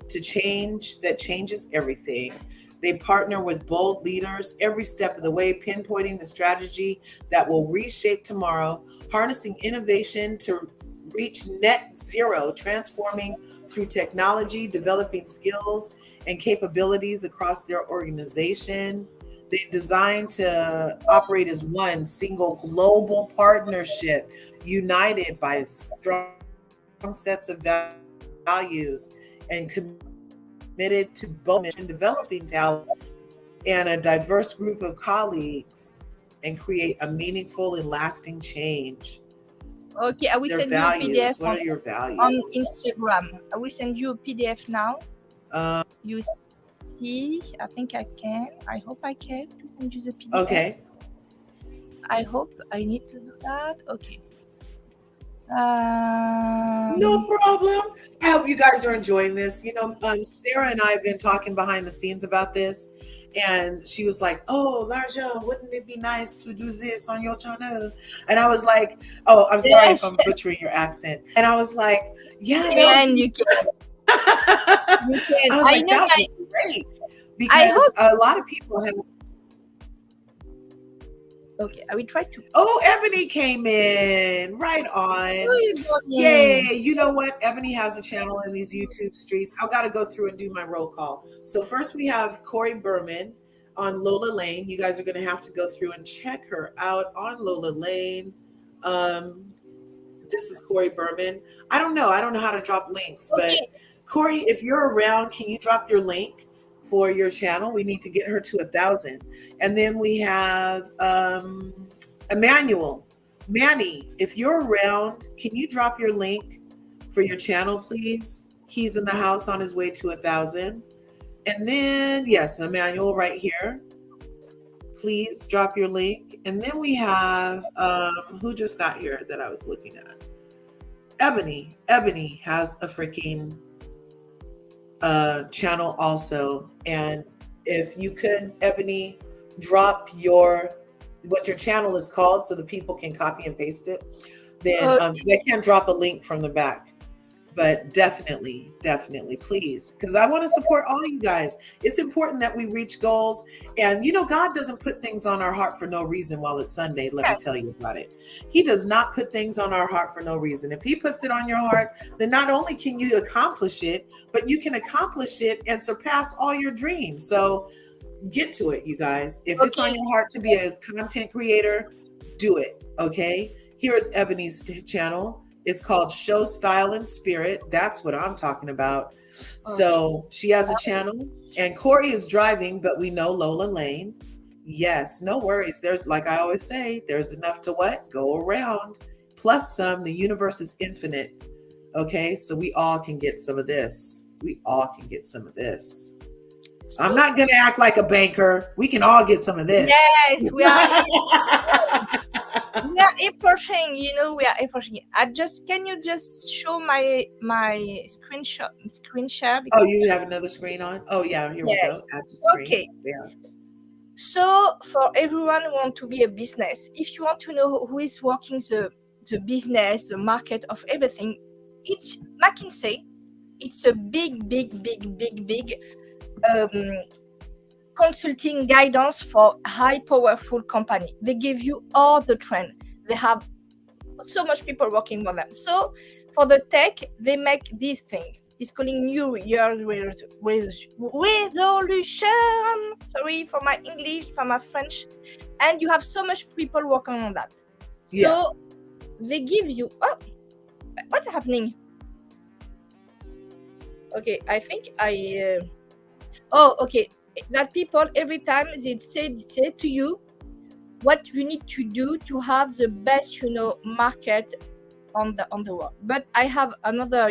to change that changes everything. They partner with bold leaders every step of the way, pinpointing the strategy that will reshape tomorrow, harnessing innovation to reach net zero, transforming through technology, developing skills and capabilities across their organization. They designed to operate as one single global partnership, united by strong sets of values and committed to both developing talent and a diverse group of colleagues and create a meaningful and lasting change. Okay. I will Their send you a PDF values. What are your on values? Instagram. I will send you a PDF now. Um, You see, I think I can. I hope I can to send you the PDF. okay. I hope I need to do that. Okay. No problem. I hope you guys are enjoying this. Sarah and I have been talking behind the scenes about this, and she was like, "Oh, Larja, wouldn't it be nice to do this on your channel?" And I was like, "Oh, I'm sorry if Yes, I'm butchering your accent." And I was like, "Yeah, that would and be." you can. You can. I was I like, know. "That would be great," I because hope. a lot of people have. Okay, I will try to. Oh, Ebony came in. Right on. Oh, Yay. You know what? Ebony has a channel in these YouTube streets. I've got to go through and do my roll call. So, first we have Corey Berman on Lola Lane. You guys are going to have to go through and check her out on Lola Lane. This is Corey Berman. I don't know. I don't know how to drop links, but Okay. Corey, if you're around, can you drop your link for your channel? We need to get her to 1,000. And then we have Emmanuel. Manny, if you're around, can you drop your link for your channel, please? He's in the house on his way to 1,000. And then, yes, Emmanuel right here. Please drop your link. And then we have, who just got here that I was looking at? Ebony. Ebony has a freaking channel also. And if you could, Ebony, drop what your channel is called so the people can copy and paste it, then because I can't drop a link from the back. But definitely, please, because I want to support all you guys. It's important that we reach goals. And, God doesn't put things on our heart for no reason while it's Sunday. Let me tell you about it. He does not put things on our heart for no reason. If he puts it on your heart, then not only can you accomplish it, but you can accomplish it and surpass all your dreams. So get to it, you guys. If it's on your heart to be a content creator, do it. Okay. Here is Ebony's channel. It's called Show Style and Spirit. That's what I'm talking about. So she has a channel, and Corey is driving, but we know Lola Lane. Yes, no worries. There's, like I always say, there's enough to what? Go around. Plus some. The universe is infinite. Okay, so we all can get some of this. I'm not going to act like a banker. We can all get some of this. Yes, we are. We are efforting, we are efforting. Can you just show my screen share? Oh, you have another screen on? Oh, yeah, here we go. Add to screen. Okay. Yeah. So for everyone who want to be a business, if you want to know who is working the business, the market of everything, it's McKinsey. It's a big consulting guidance for high powerful company. They give you all the trend. They have so much people working with them. So for the tech, they make this thing. It's calling New Year's resolution. Sorry for my English, for my French. And you have so much people working on that. So they give you, what's happening? Okay, I think okay. That people every time they say to you, what you need to do to have the best, market on the world. But I have another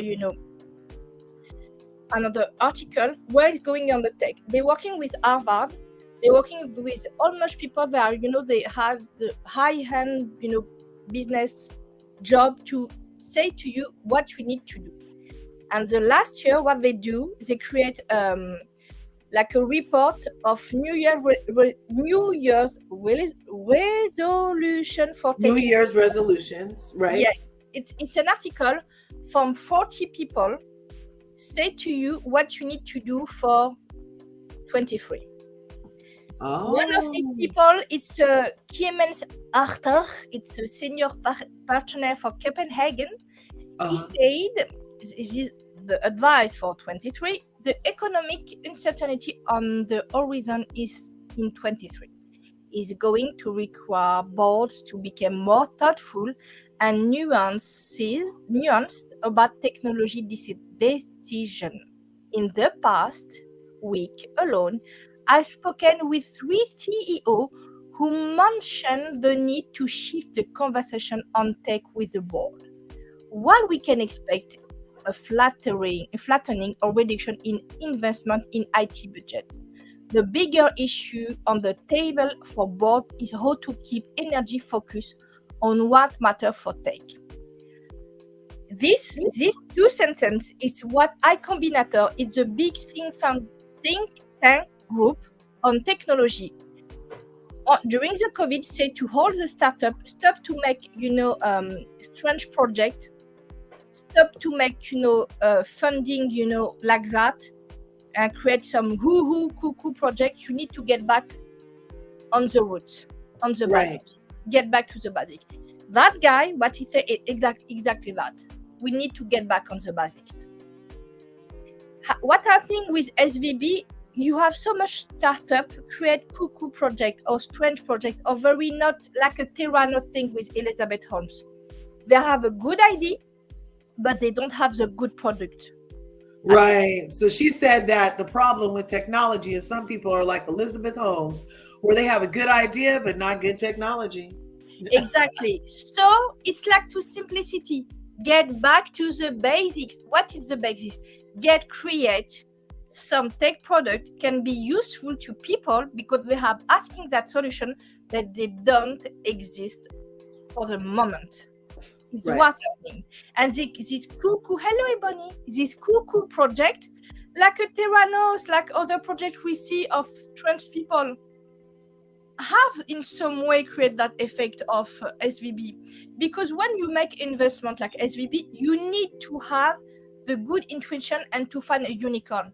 article where it's going on the tech. They're working with Harvard. They're working with almost people that are, they have the high-end, business job to say to you what you need to do. And the last year, what they do, they create like a report of New Year's resolution for New tech. Year's resolutions, right? Yes, it's an article from 40 people say to you what you need to do for 23. One of these people is Clemens Arthur. It's a senior partner for Copenhagen. He said, this is the advice for 23, the economic uncertainty on the horizon is in 23 is going to require boards to become more thoughtful and nuanced about technology decision. In the past week alone, I've spoken with 3 CEOs who mentioned the need to shift the conversation on tech with the board. While we can expect a flattening or reduction in investment in IT budget, the bigger issue on the table for board is how to keep energy focused on what matters for tech. This 2 sentences is what iCombinator is a big think tank group on technology. During the COVID, say to all the startups, stop to make strange project, stop to make funding like that, and create some cuckoo project. You need to get back on the roots, on the basic. Get back to the basic. That guy, what he said, exactly that. We need to get back on the basics. What happening with SVB? You have so much startup create cuckoo project or strange project or very not like a Terrano thing with Elizabeth Holmes. They have a good idea, but they don't have the good product. Right. So she said that the problem with technology is some people are like Elizabeth Holmes, where they have a good idea, but not good technology. Exactly. So it's like to simplicity. Get back to the basics. What is the basics? Create some tech product can be useful to people because they have asking that solution, but they don't exist for the moment. It's what's happening. And this cuckoo, hello Ebony, this cuckoo project, like a Terranos, like other projects we see of trans people, have in some way create that effect of SVB. Because when you make investment like SVB, you need to have the good intuition and to find a unicorn.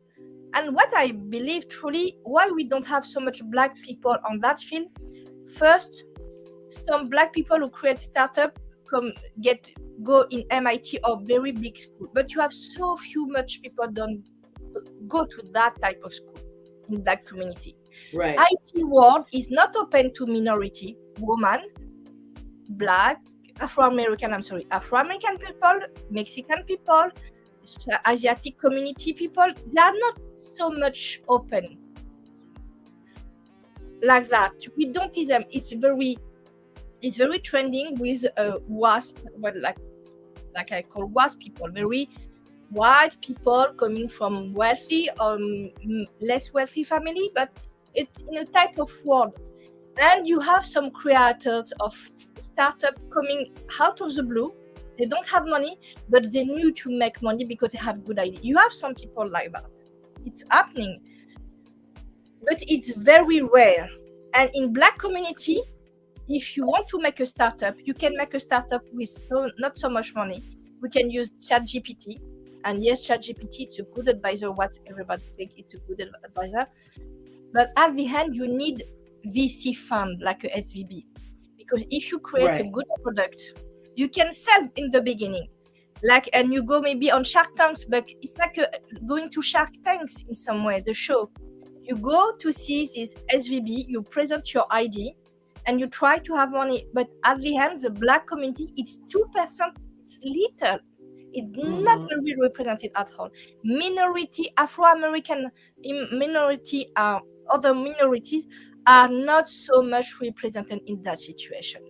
And what I believe truly, why we don't have so much Black people on that field, first, some Black people who create startup go in MIT or very big school, but you have so much people don't go to that type of school in Black community. Right. IT world is not open to minority, woman, Black, Afro-American people, Mexican people, Asiatic community people. They are not so much open like that. We don't see them. It's very trending with WASP, like I call WASP people, very white people coming from wealthy or less wealthy family, but it's in a type of world. And you have some creators of startup coming out of the blue. They don't have money, but they knew to make money because they have good idea. You have some people like that. It's happening, but it's very rare. And in Black community, if you want to make a startup, you can make a startup with not so much money. We can use ChatGPT. And yes, ChatGPT, it's a good advisor. What everybody thinks it's a good advisor. But at the end, you need VC fund like a SVB. Because if you create a good product, you can sell in the beginning. And you go maybe on Shark Tanks, but it's like going to Shark Tanks in some way, the show. You go to see this SVB, you present your ID, and you try to have money. But at the end, the Black community, it's 2%. It's little. It's not very represented at all. Minority, Afro-American minority, other minorities are not so much represented in that situation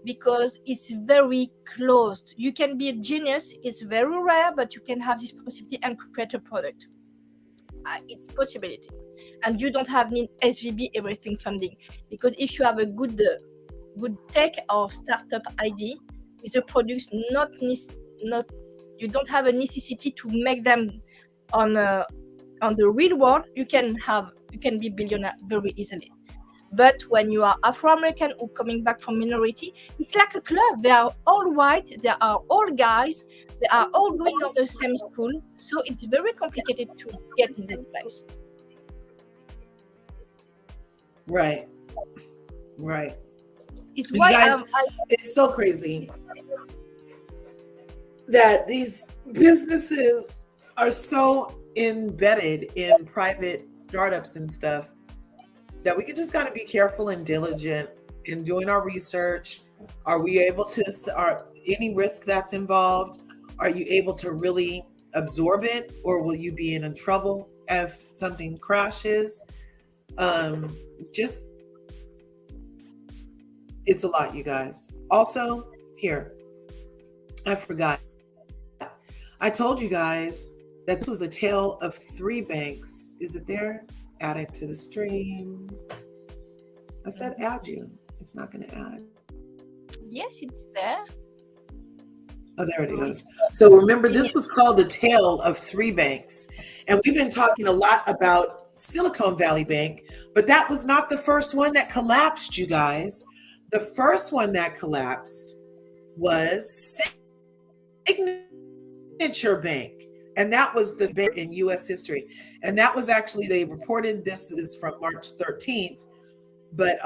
because it's very closed. You can be a genius, it's very rare, but you can have this possibility and create a product. It's possibility. And you don't have need SVB everything funding, because if you have a good tech or startup ID with the products, not you don't have a necessity to make them on the real world. You can be billionaire very easily. But when you are Afro-American or coming back from minority, it's like a club. They are all white, they are all guys, they are all going on the same school. So it's very complicated to get in that place. Right. It's You why guys, it's so crazy that these businesses are so embedded in private startups and stuff that we just got to be careful and diligent in doing our research. Are we able to, are any risk that's involved? Are you able to really absorb it, or will you be in trouble if something crashes? Just, it's a lot, you guys. Also, here, I forgot. I told you guys that this was a tale of 3 banks. Is it there? Add it to the stream. I said add you. It's not going to add. Yes, it's there. Oh, there it is. So remember, this was called the tale of 3 banks. And we've been talking a lot about Silicon Valley Bank, but that was not the first one that collapsed, you guys. The first one that collapsed was Signature Bank. And that was the bank in U.S. history. And that was actually, they reported, this is from March 13th, but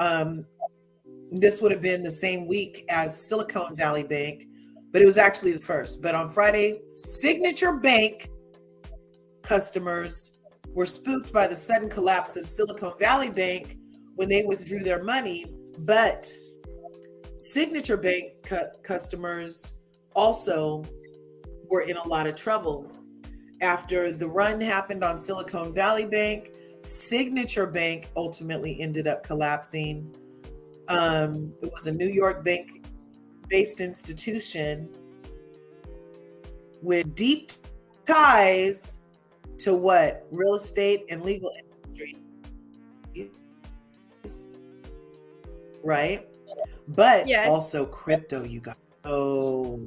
this would have been the same week as Silicon Valley Bank, but it was actually the first. But on Friday, Signature Bank customers were spooked by the sudden collapse of Silicon Valley Bank when they withdrew their money. But Signature Bank customers also were in a lot of trouble. After the run happened on Silicon Valley Bank, Signature Bank ultimately ended up collapsing. It was a New York bank-based institution with deep ties to what? Real estate and legal industry. Right? But yes, also crypto, you guys. Oh,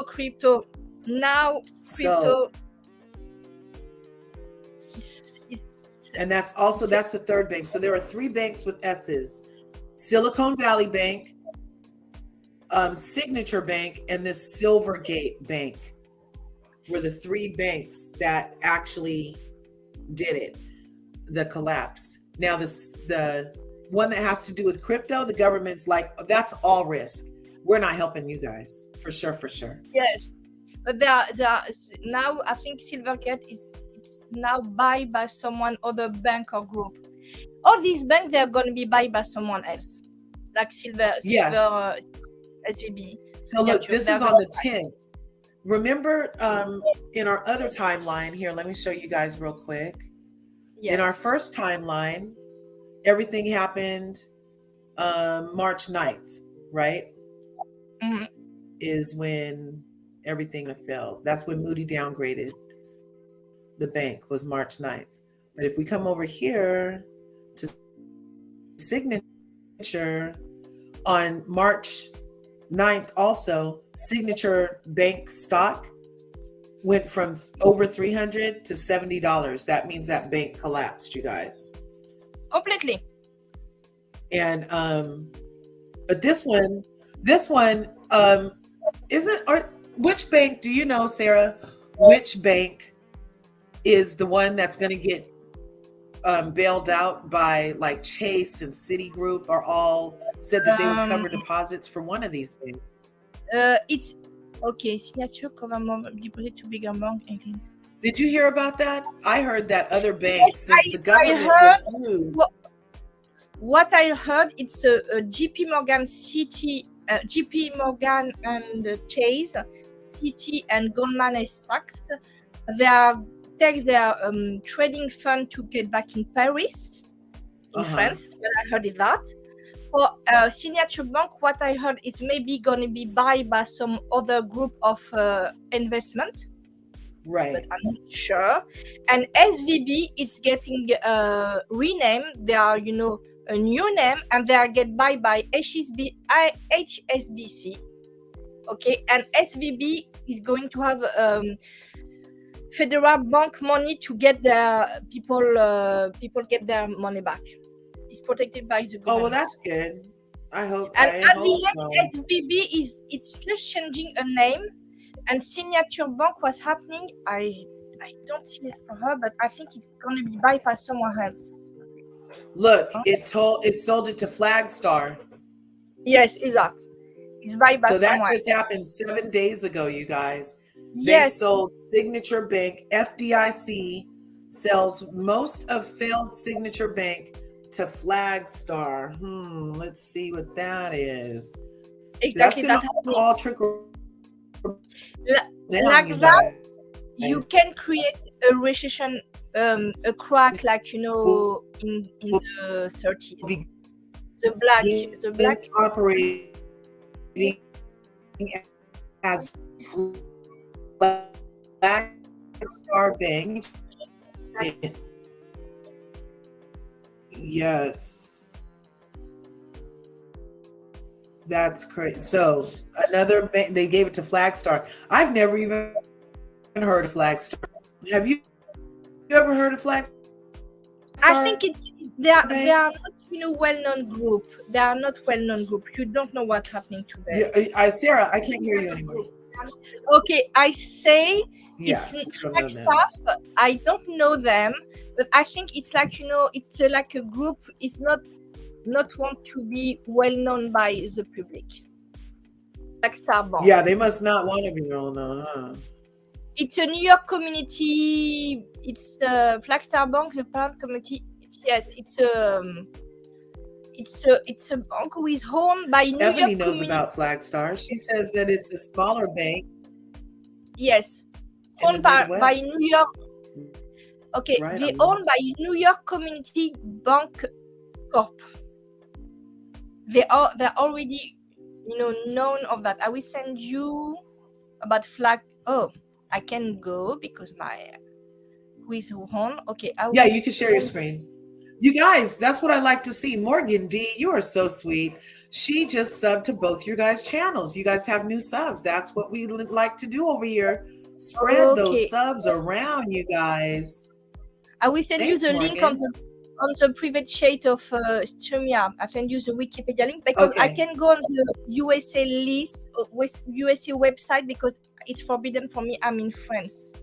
crypto. Now, crypto. And that's the third bank. So there are 3 banks with S's: Silicon Valley Bank, Signature Bank, and this Silvergate Bank were the 3 banks that actually did it, the collapse. Now, the one that has to do with crypto, the government's like, that's all risk. We're not helping you guys, for sure. Yes, but there are now, I think Silvergate it's now bought by someone other bank or group. All these banks, they're going to be bought by someone else, like Silver SVB. So look, this is on the 10th. Remember, in our other timeline here, let me show you guys real quick. Yes. In our first timeline, everything happened March 9th, right? Mm-hmm. Is when everything fell. That's when Moody downgraded the bank, was March 9th. But if we come over here to Signature on March 9th, also, Signature Bank stock went from over $300 to $70. That means that bank collapsed, you guys. Completely. And but this one isn't, or which bank do you know, Sarah? Which bank is the one that's going to get bailed out by, like, Chase and Citigroup are all said that they would cover deposits for one of these banks? It's okay. Signature cover more deposit to bigger bank. Did you hear about that? I heard that other banks, since the government refused. What I heard, it's a JP Morgan Citi, JP Morgan and Chase, Citi and Goldman Sachs. They are take their trading fund to get back in Paris, in France. But I heard it that. For Signature Bank, what I heard is maybe going to be bought by some other group of investment. Right. But I'm not sure. And SVB is getting renamed. They are, a new name, and they are get buy by HSBC. Okay, and SVB is going to have federal bank money to get their people get their money back. It's protected by the government. Oh well, that's good. I hope. And I at hope the so. end, SVB it's just changing a name, and Signature Bank was happening. I don't see it for her, but I think it's going to be bought by someone else. Look, it sold it to Flagstar. Yes, exactly. It's bought by So that someone. just happened 7 days ago, you guys. Yes. They sold Signature Bank. FDIC sells most of failed Signature Bank to Flagstar. Let's see what that is. Exactly. That's gonna all trickle down, like you that. guys. You can create a recession, a crack, like in the 30s. The black operating as Flagstar Bank. Yes. That's crazy. So another bank, they gave it to Flagstar. I've never even heard of Flagstar. Have you ever heard of Flagstar? I think they are not well-known group. They are not well-known group. You don't know what's happening to them. Yeah, Sarah, I can't hear you anymore. Okay, I say it's Flagstar. I don't know them, but I think it's like it's like a group. It's not want to be well known by the public. Flagstar Bank. Yeah, they must not want to be well known, huh? It's a New York community. It's Flagstar Bank, the parent community. It's a bank who is owned by New Ebony York knows about Flagstar. She says that it's a smaller bank. Yes, owned by New York. Okay, Right, they owned by New York Community Bank Corp. They're already known of that. I will send you about flag. Oh, I can go because my quiz on. Okay, yeah, you can share your screen. You guys, that's what I like to see. Morgan D, you are so sweet. She just subbed to both your guys' channels. You guys have new subs. That's what we like to do over here. Spread those subs around, you guys. I will send you the link on the private chat of StreamYard. I send you the Wikipedia link because I can go on the USA list, USA website because it's forbidden for me. I'm in France,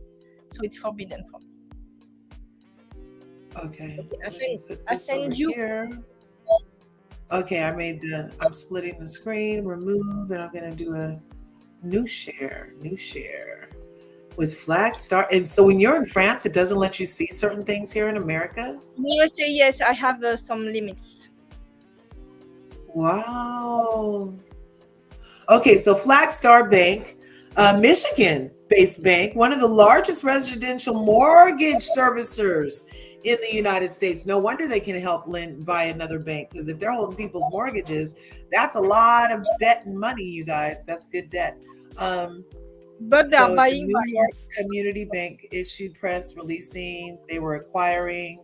so it's forbidden for me. Okay. I send you. Here. Okay, I'm splitting the screen, remove, and I'm gonna do a new share with Flagstar. And so when you're in France, it doesn't let you see certain things here in America? USA, yes, I have some limits. Wow. Okay, so Flagstar Bank, Michigan-based bank, one of the largest residential mortgage servicers in the United States. No wonder they can help buy another bank, because if they're holding people's mortgages, that's a lot of debt and money, you guys. That's good debt. But they're so buying. New York Community Bank issued press releasing they were acquiring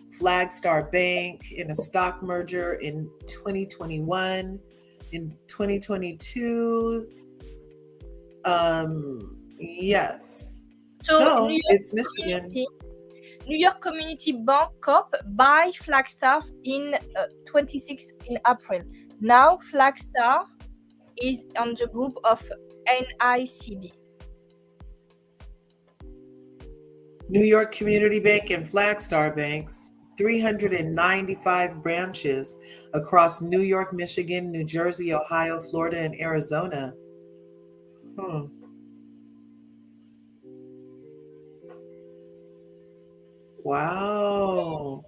Flagstar Bank in a stock merger in 2021. In 2022, yes. So it's Michigan. New York Community Bank Corp by Flagstar in 26 in April. Now Flagstar is on the group of NICB. New York Community Bank and Flagstar Banks, 395 branches across New York, Michigan, New Jersey, Ohio, Florida, and Arizona. Wow.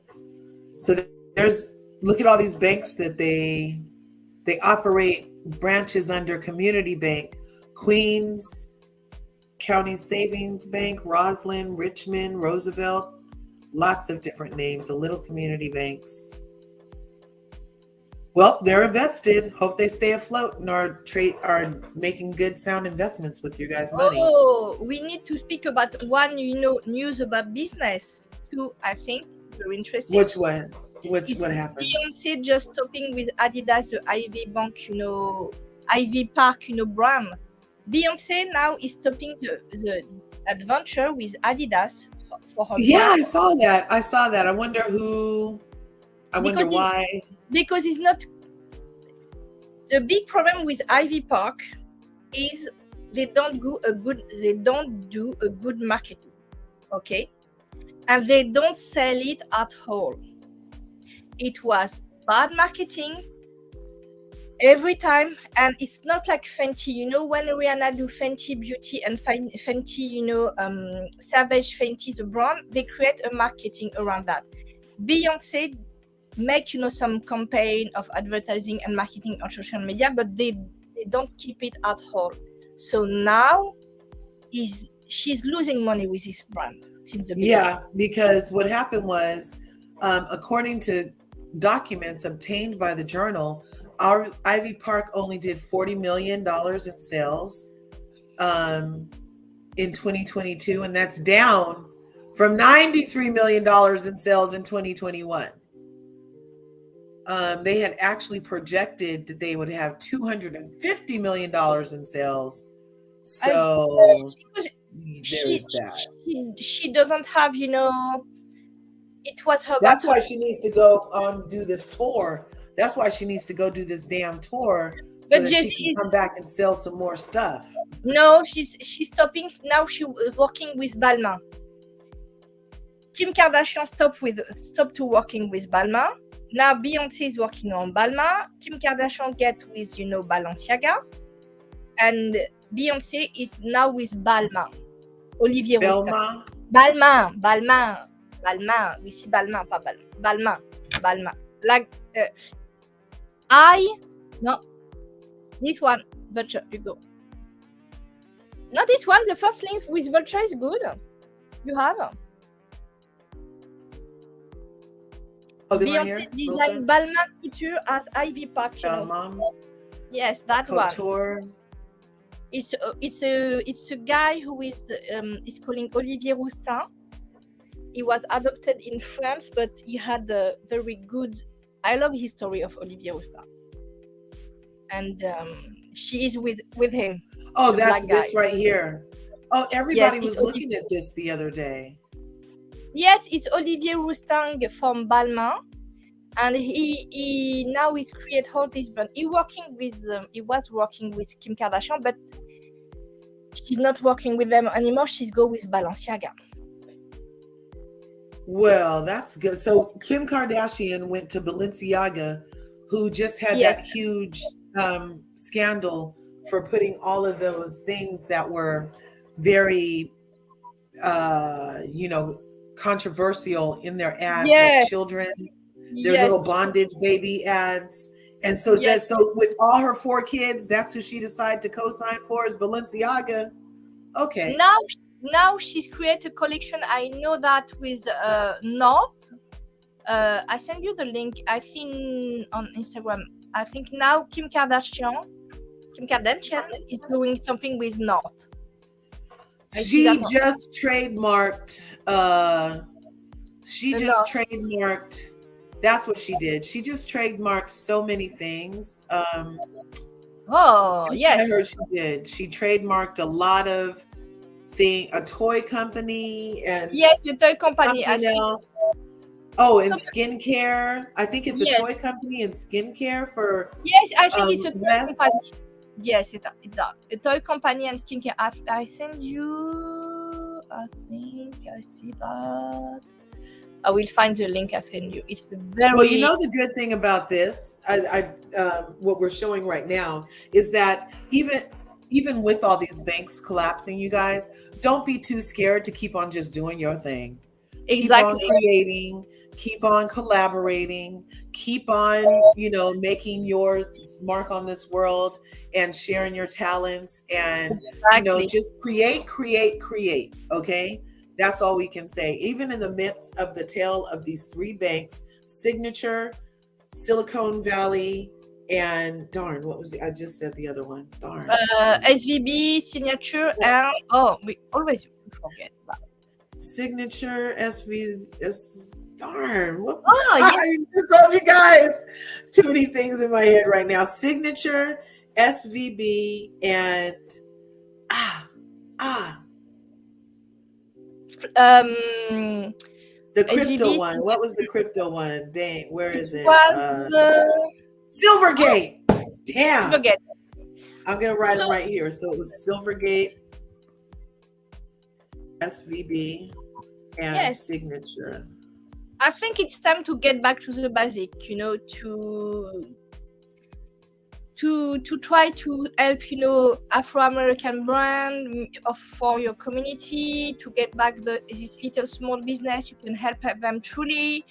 So look at all these banks that they operate branches under Community Bank, Queens County Savings Bank, Roslyn, Richmond, Roosevelt, lots of different names of little community banks. Well, they're invested. Hope they stay afloat and are making good sound investments with your guys' money. Oh, we need to speak about one, news about business too. I think very interesting. Which one? What happened? Beyonce just stopping with Adidas, the Ivy Bank, Ivy Park, brand. Beyonce now is stopping the adventure with Adidas for her Yeah, brand. I saw that. I wonder who. I wonder why. Because it's not. The big problem with Ivy Park is they don't do a good marketing, okay, and they don't sell it at all. It was bad marketing every time, and it's not like Fenty. When Rihanna do Fenty Beauty and Fenty, Savage Fenty, the brand, they create a marketing around that. Beyonce make some campaign of advertising and marketing on social media, but they don't keep it at all. So now she's losing money with this brand since the beginning. Yeah, because what happened was, according to documents obtained by the journal, our Ivy Park only did $40 million in sales in 2022, and that's down from $93 million in sales in 2021. They had actually projected that they would have $250 million in sales. So there's that. She doesn't have, it was her. That's why she needs to go do this tour. That's why she needs to go do this damn tour, so that she can come back and sell some more stuff. No, she's stopping now. She's working with Balmain. Kim Kardashian stopped to working with Balmain. Now Beyonce is working on Balmain. Kim Kardashian get with Balenciaga, and Beyonce is now with Balmain. Olivier Rousteing. Balmain. We see Balmain, pas Balmain. Like no, this one Vulture. You go. No, this one. The first link with Vulture is good. You have. Oh, Beyonce designed Balmain couture at Ivy Park. Yes, that Couture. one. It's a guy who is calling Olivier Rousteing. He was adopted in France, but he had a very good. I love his story of Olivier Rousteing, and she is with him. Oh, that's this right here. Oh, everybody was looking at this the other day. Yes, it's Olivier Rousteing from Balmain, and he now is create all this brand. He was working with Kim Kardashian, but she's not working with them anymore. She's go with Balenciaga. Well, that's good. So Kim Kardashian went to Balenciaga, who just had that huge scandal for putting all of those things that were very, controversial in their ads with children, their little bondage baby ads. And so so with all her 4 kids, that's who she decided to co-sign for, is Balenciaga. Okay. Now she's created a collection. I know that with North. I send you the link. I seen on Instagram. I think now Kim Kardashian is doing something with North. She just trademarked. That's what she did. She just trademarked so many things. Oh, yes. I heard she did. She trademarked a lot of a toy company and the toy company. Something else. Oh, and skincare. I think it's a toy company and skincare for. Yes, I think it's a toy company. Yes, it's that. A toy company and skincare. I send you. I think I see that. I will find the link I send you. It's very. Well, the good thing about this, what we're showing right now, is that even with all these banks collapsing, you guys, don't be too scared to keep on just doing your thing. Exactly. Keep on creating, keep on collaborating, keep on, making your mark on this world and sharing your talents and, just create. Okay. That's all we can say. Even in the midst of the tale of these 3 banks, Signature, Silicon Valley, and darn, what was I just said the other one. Darn. SVB, signature, Well, and we always forget that. Signature, darn. What? Oh I yes, just told you guys. It's too many things in my head right now. Signature, SVB, and ah, ah, um, the crypto SVB, one. What was the crypto one? Dang, where it is it? was Silvergate. Damn. forget. I'm gonna write So them right here. So it was Silvergate, SVB, and yes, Signature. I think it's time to get back to the basic, to try to help, Afro-American brand for your community, to get back this little small business. You can help them truly.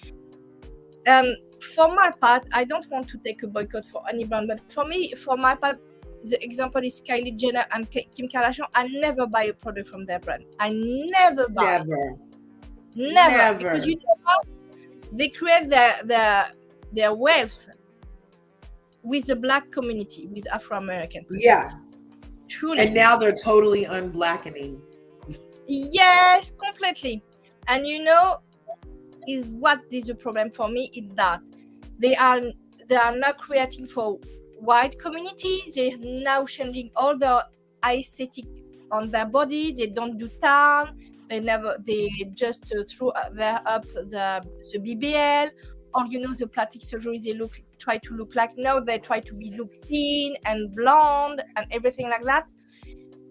And for my part, I don't want to take a boycott for any brand, but for my part, the example is Kylie Jenner and Kim Kardashian. I never buy a product from their brand. I never buy. Never. Because you know how they create their wealth with the Black community, with Afro-American people. Yeah. Truly. And now they're totally unblackening. Yes, completely. And is what is the problem for me is that they are not creating for white community. They're now changing all the aesthetic on their body. They don't do tan. They just throw up the BBL, or the plastic surgery. They try to look like, now they try to look thin and blonde and everything like that.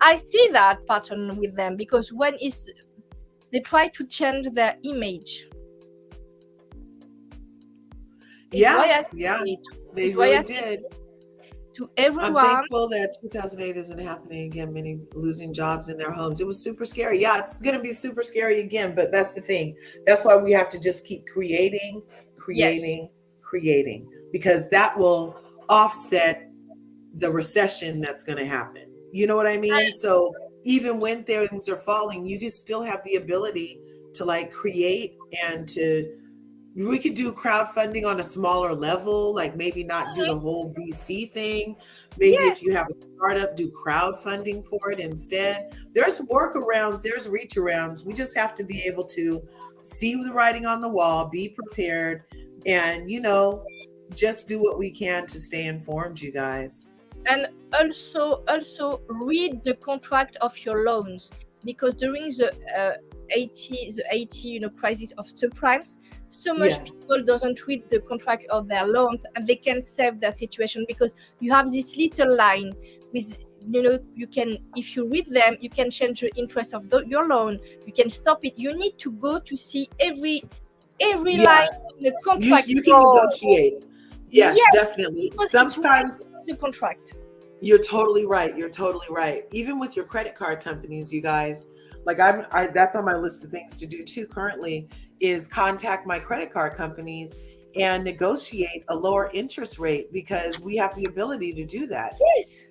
I see that pattern with them, because when they try to change their image. Yeah, they really did. To everyone. I'm thankful that 2008 isn't happening again, many losing jobs in their homes. It was super scary. Yeah, it's going to be super scary again, but that's the thing. That's why we have to just keep creating, because that will offset the recession that's going to happen. You know what I mean? So even when things are falling, you can still have the ability to create, and we could do crowdfunding on a smaller level, like maybe not do the whole VC thing. Maybe if you have a startup, do crowdfunding for it instead. There's workarounds, there's reach arounds. We just have to be able to see the writing on the wall, be prepared, and just do what we can to stay informed, you guys. And also read the contract of your loans, because during the 80 crisis of subprimes, so much people doesn't read the contract of their loans, and they can save their situation, because you have this little line with you can, if you read them, you can change the interest of your loan, you can stop it. You need to go to see every line of the contract. You can negotiate. Yes, definitely. Sometimes the contract. You're totally right. Even with your credit card companies, you guys, that's on my list of things to do too currently, is contact my credit card companies and negotiate a lower interest rate, because we have the ability to do that. Yes.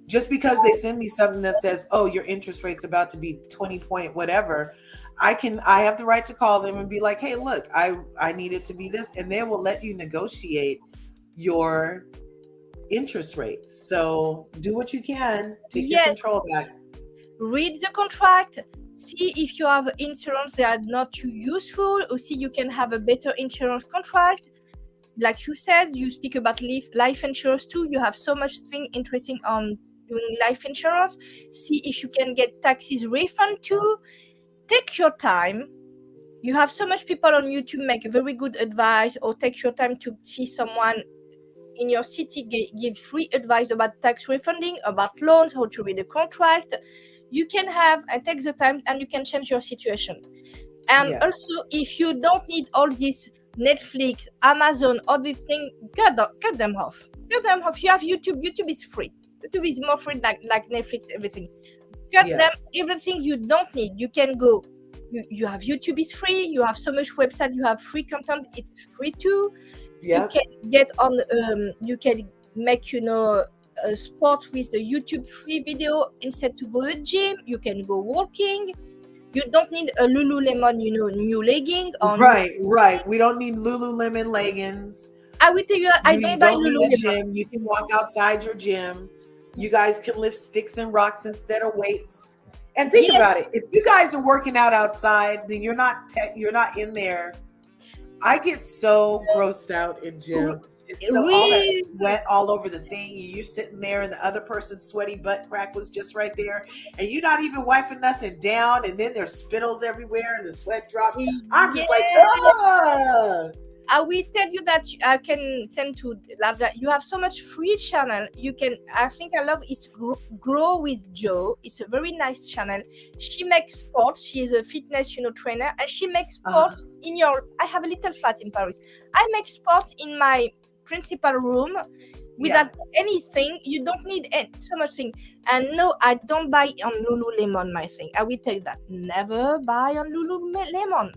Just because they send me something that says, oh, your interest rate's about to be 20 point whatever, I have the right to call them and be like, hey, look, I need it to be this, and they will let you negotiate your interest rates. So do what you can to take your control back. Read the contract, see if you have insurance that are not too useful, or see you can have a better insurance contract. Like you said, you speak about life insurance too. You have so much thing interesting on doing life insurance. See if you can get taxes refund too. Take your time. You have so much people on YouTube make very good advice, or take your time to see someone in your city give free advice about tax refunding, about loans, how to read a contract. You can have and take the time, and you can change your situation. And also, if you don't need all this Netflix, Amazon, all these things, cut them off. You have YouTube. YouTube is free. YouTube is more free like Netflix, everything. Cut them, everything you don't need. You can go. You have YouTube is free. You have so much website. You have free content. It's free too. You can get on. You can make a sport with a YouTube free video instead to go to the gym. You can go walking. You don't need a Lululemon, new legging. Right. We don't need Lululemon leggings. I will tell you that I You don't buy don't need a Lululemon. gym. You can walk outside your gym. You guys can lift sticks and rocks instead of weights. And think Yes, about it. If you guys are working out outside, then you're not in there. I get so grossed out in r- gyms. It's so all that really. sweat all over the thing. You're sitting there, and the other person's sweaty butt crack was just right there, and you're not even wiping nothing down. And then there's spittles everywhere, and the sweat drops. I'm just like, Yeah, ah. I will tell you that I can send to LRGA. You have so much free channel. You can. I think I love is Grow with Joe. It's a very nice channel. She makes sports. She is a fitness, trainer, and she makes sports in your. I have a little flat in Paris. I make sports in my principal room without anything. You don't need so much thing. And no, I don't buy on Lululemon my thing. I will tell you that. Never buy on Lululemon.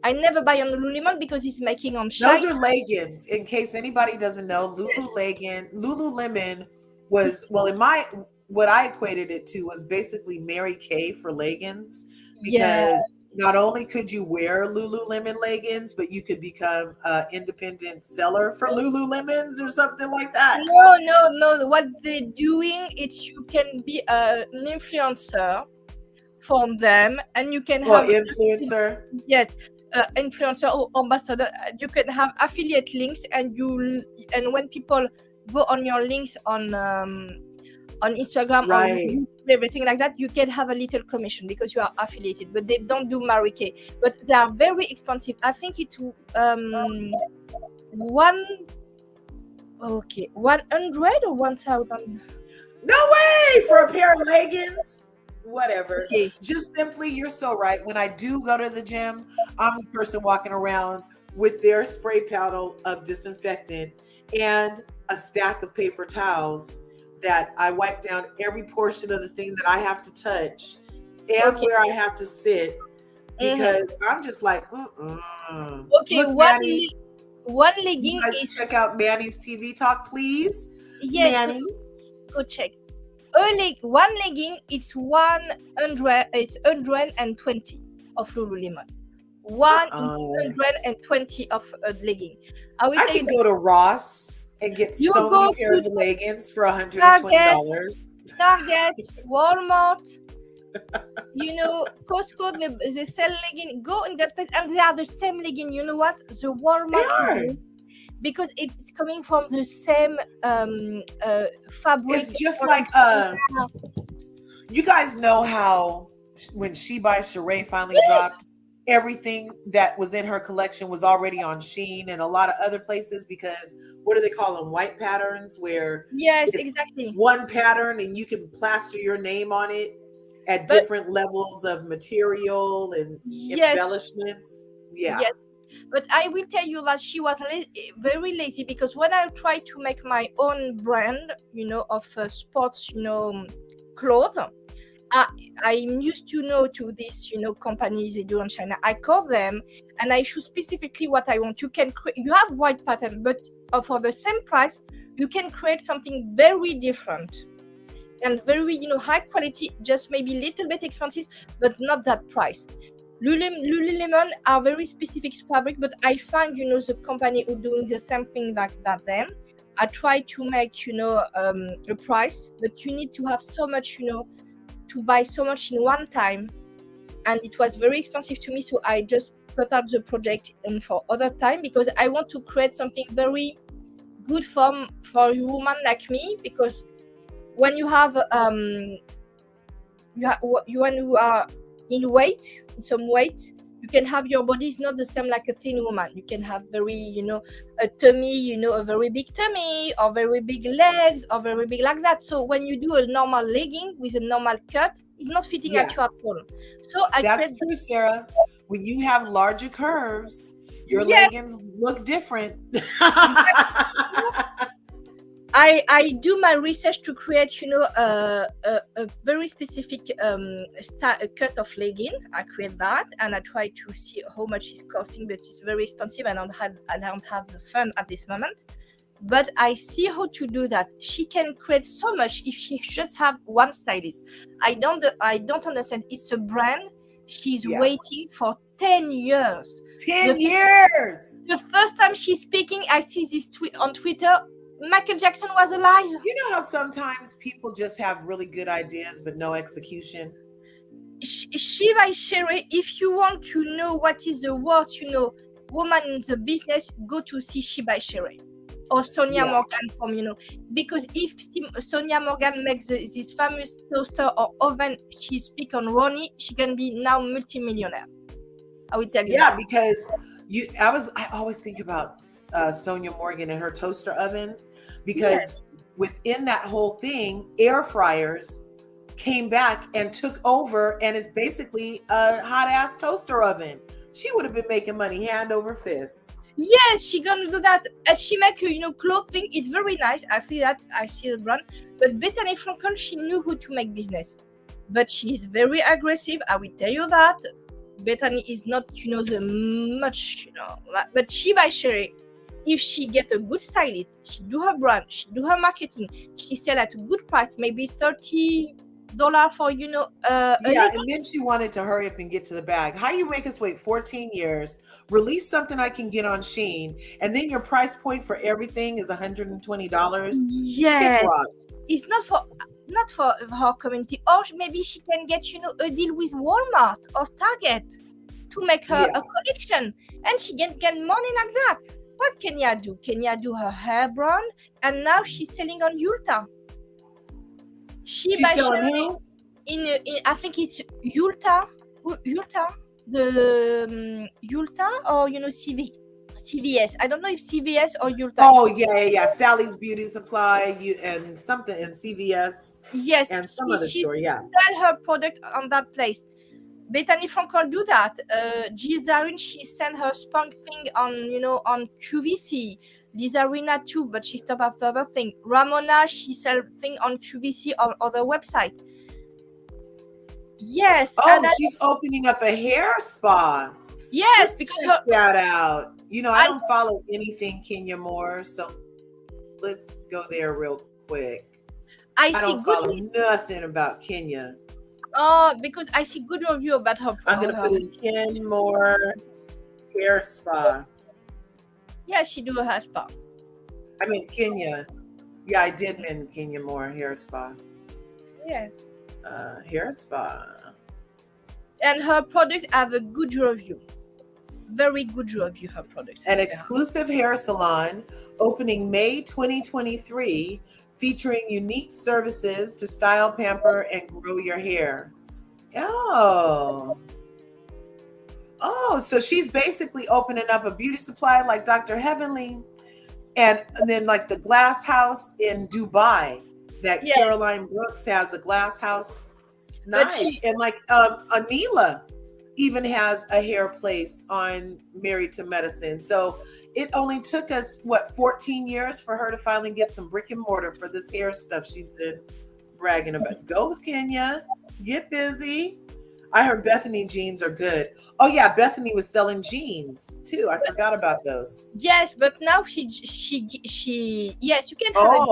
I never buy on Lululemon because it's making on Those shine. are leggings. In case anybody doesn't know, Lululemon was in my what I equated it to was basically Mary Kay for leggings, because Yes. not only could you wear Lululemon leggings, but you could become an independent seller for Lululemons or something like that. No, no, no. What they're doing is you can be an influencer from them, and you can Well, have influencer. yes, influencer or ambassador. You can have affiliate links, and when people go on your links on Instagram or Right. YouTube, everything like that, you can have a little commission because you are affiliated. But they don't do Mary Kay. But they are very expensive. I think it's 100 or 1,000. No way for a pair of leggings. Whatever. Okay. Just simply, you're so right. When I do go to the gym, I'm the person walking around with their spray bottle of disinfectant and a stack of paper towels that I wipe down every portion of the thing that I have to touch and Okay. where I have to sit, because I'm just like, Okay, Look, one Manny, legging you guys is check out Manny's TV talk, please. yes. Manny. Go check. One legging it's 100. It's 120 of Lululemon. One is 120 of a legging. I will I tell can you go to Ross and get You so go many pairs to of leggings for $120. Target, Walmart, Costco, they sell legging. Go in that place, and they are the same legging. You know what? The Walmart legging, because it's coming from the same fabric. It's just like you guys know how when She by Sheree finally dropped, everything that was in her collection was already on Shein and a lot of other places, because what do they call them? White patterns, where Yes, it's exactly. one pattern and you can plaster your name on it at different levels of material and embellishments. Yeah. Yes. But I will tell you that she was very lazy, because when I tried to make my own brand, of sports, clothes, I'm used to this, companies they do in China. I call them and I choose specifically what I want. You have white pattern, but for the same price, you can create something very different and very, high quality, just maybe a little bit expensive, but not that price. Lululemon are very specific fabric, but I find, the company who doing the same thing like that them. I try to make, a price, but you need to have so much, to buy so much in one time, and it was very expensive to me, so I just put up the project and for other time, because I want to create something very good for a woman like me, because when you have when you are in some weight, you can have your body is not the same like a thin woman. You can have very, a tummy, a very big tummy, or very big legs, or very big like that. So when you do a normal legging with a normal cut, it's not fitting at you at all. So That's true, Sarah. When you have larger curves, your leggings look different. I do my research to create, a very specific cut of legging. I create that, and I try to see how much it's costing, but it's very expensive, and I don't have the fund at this moment. But I see how to do that. She can create so much if she just have one stylist. I don't understand. It's a brand. She's waiting for 10 years. 10 years. The first time she's speaking, I see this tweet on Twitter. Michael Jackson was alive. You know how sometimes people just have really good ideas but no execution? Shiva Sherry, if you want to know what is the worst, woman in the business, go to see Shiva Sherry or Sonia Morgan from, because if Sonia Morgan makes this famous toaster or oven, she speak on Ronnie, she can be now multimillionaire. I will tell you. Yeah, because I always think about Sonia Morgan and her toaster ovens, because within that whole thing, air fryers came back and took over and is basically a hot ass toaster oven. She would have been making money hand over fist. Yes, she gonna do that. And she make clothing. It's very nice. I see that. I see the brand. But Bethany Frankel, she knew who to make business. But she's very aggressive. I will tell you that. Bethany is not, the much, but she by Sherry, if she get a good stylist, she do her brand, she do her marketing, she sell at a good price, maybe $30 for, and then she wanted to hurry up and get to the bag. How you make us wait 14 years, release something I can get on Shein, and then your price point for everything is $120? Yes. It's not for her community, or maybe she can get a deal with Walmart or Target to make her a collection, and she can get money like that. What Kenya do? Kenya do her hair brand, and now she's selling on Ulta. She's selling who? In I think it's Ulta, the Ulta or CVS. I don't know if CVS or Ulta. Oh, yeah. Sally's Beauty Supply, and something in CVS. Yes. And some other store, sell her product on that place. Bethany Frankel do that. Jill Zarin, she sent her spunk thing on QVC. Lisa Rina too, but she stopped after other thing. Ramona, she sell thing on QVC or other website. Yes. Oh, she's opening up a hair spa. Yes, because check that out. I don't follow anything Kenya Moore, so let's go there real quick. I don't follow nothing about Kenya. Oh, because I see good review about her. I'm gonna put in Kenya Moore hair spa. Yeah, she do a hair spa. I mean Kenya. Yeah, I did mean Kenya Moore hair spa. Yes. Hair spa. And her product have a good review. Very good review, her product. An exclusive hair salon opening May 2023, featuring unique services to style, pamper, and grow your hair. Oh, so she's basically opening up a beauty supply like Dr. Heavenly, and then like the glass house in Dubai that Caroline Brooks has, a glass house. Nice. And like Anila even has a hair place on Married to Medicine. So it only took us 14 years for her to finally get some brick and mortar for this hair stuff she's been bragging about. Go Kenya, get busy. I heard Bethany jeans are good. Oh yeah, Bethany was selling jeans too. I forgot about those. Yes, but now she yes, you can have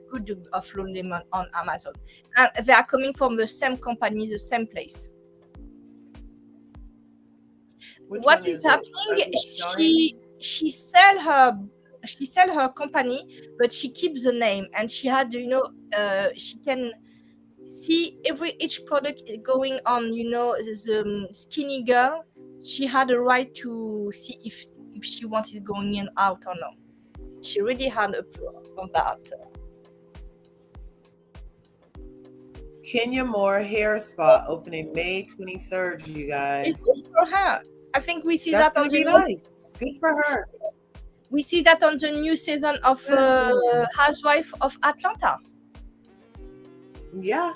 good of Lululemon on Amazon, and they are coming from the same company, the same place. What is happening? She sell her company, but she keeps the name, and she had she can see each product going on. The skinny girl, she had a right to see if she wants it going in out or not. She really had a pro on that. Kenya Moore hair spa opening May 23rd, you guys. It's good for her. I think we see That's that on the nice. Good for her. We see that on the new season of Housewife of Atlanta. Yeah.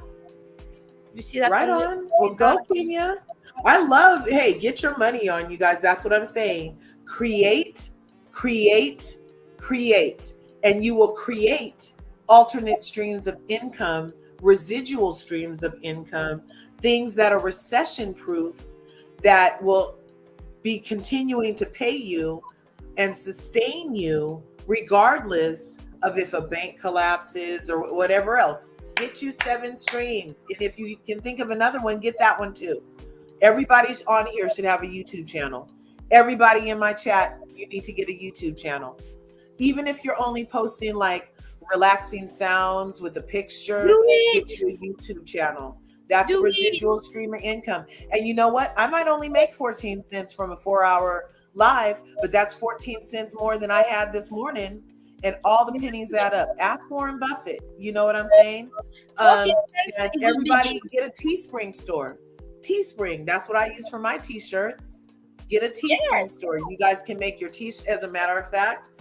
You see that right on. Well, go Kenya. I love, get your money on, you guys. That's what I'm saying. Create, and you will create alternate streams of income, residual streams of income, things that are recession proof, that will be continuing to pay you and sustain you regardless of if a bank collapses or whatever else. Get you 7 streams. And if you can think of another one, get that one too. Everybody's on here should have a YouTube channel. Everybody in my chat, you need to get a YouTube channel. Even if you're only posting like relaxing sounds with a picture, Do get it. you a YouTube channel. That's a Do it. residual stream of income. And you know what? I might only make 14 cents from a 4-hour live, but that's 14 cents more than I had this morning. And all the pennies add up. Ask Warren Buffett. You know what I'm saying? 14 cents And is a everybody biggie. get a Teespring store. Teespring. That's what I use for my t-shirts. Get a Teespring Yes. store. You guys can make your t-shirt. As a matter of fact,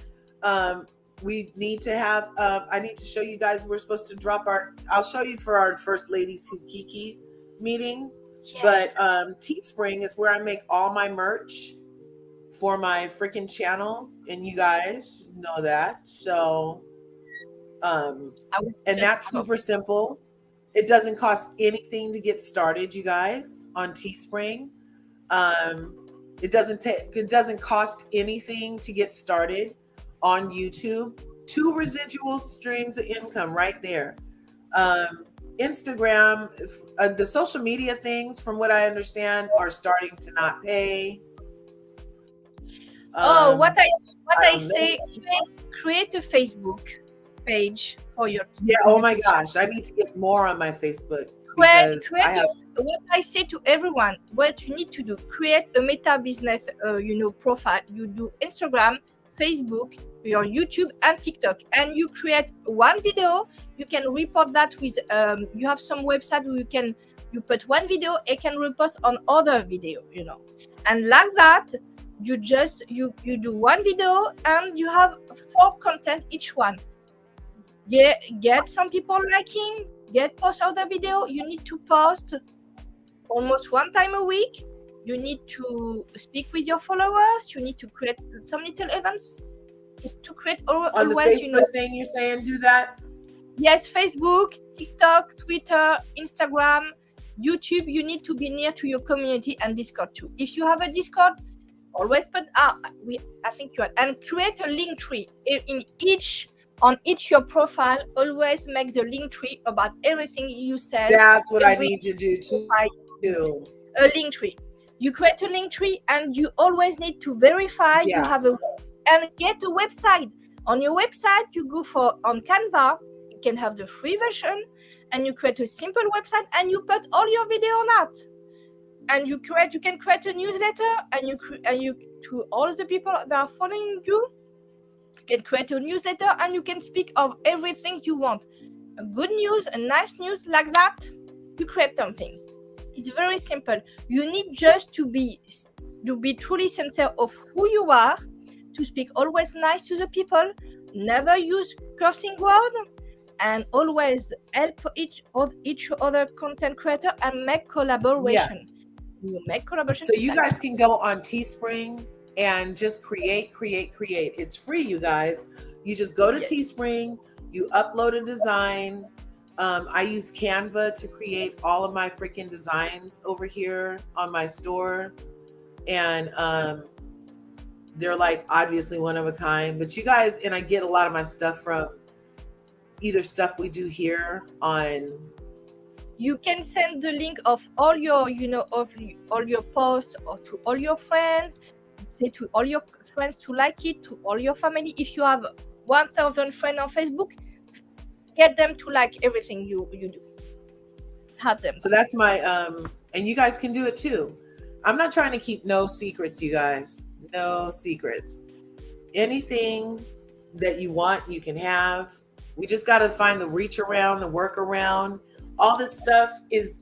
we need to have, I need to show you guys, we're supposed to drop I'll show you for our First Ladies Who Kiki meeting. Yes. But Teespring is where I make all my merch for my freaking channel, and you guys know that. So, and that's super simple. It doesn't cost anything to get started, you guys, on Teespring. It doesn't cost anything to get started on YouTube. 2 residual streams of income right there. Instagram, the social media things, from what I understand, are starting to not pay. What I don't say, create a Facebook page for your Yeah. Oh my YouTube gosh, I need to get more on my Facebook Create because I have. what I say to everyone, what you need to do, create a meta business profile. You do Instagram, Facebook, your YouTube and TikTok, and you create one video. You can report that with you have some website where you put one video, it can report on other video, and like that you just you do one video and you have 4 content each one. Get some people liking, get post other video. You need to post almost 1 time a week. You need to speak with your followers. You need to create some little events. Is to create On the always, Facebook thing, you're saying do that? Yes, Facebook, TikTok, Twitter, Instagram, YouTube. You need to be near to your community, and Discord too. If you have a Discord, always put I think you are, and create a link tree on each your profile. Always make the link tree about everything you said. That's what I need to do too. A link tree. You create a link tree, and you always need to verify you have and get a website. On your website, you go on Canva. You can have the free version, and you create a simple website, and you put all your video on that. And you can create a newsletter, and you to all the people that are following you. You can create a newsletter, and you can speak of everything you want. A good news, a nice news like that. You create something. It's very simple. You need just to be truly sincere of who you are, to speak always nice to the people, never use cursing word, and always help each other content creator and make collaboration. You make collaboration. So you guys can go on Teespring and just create. It's free, you guys. You just go to Teespring, you upload a design. I use Canva to create all of my freaking designs over here on my store. And they're like obviously one of a kind, but you guys, and I get a lot of my stuff from either stuff we do here on. You can send the link of all your, of all your posts, or to all your friends. Say to all your friends to like it, to all your family. If you have 1,000 friends on Facebook, get them to like everything you do. Have them. So that's my and you guys can do it too. I'm not trying to keep no secrets, you guys. No secrets. Anything that you want, you can have. We just got to find the reach around, the work around. All this stuff is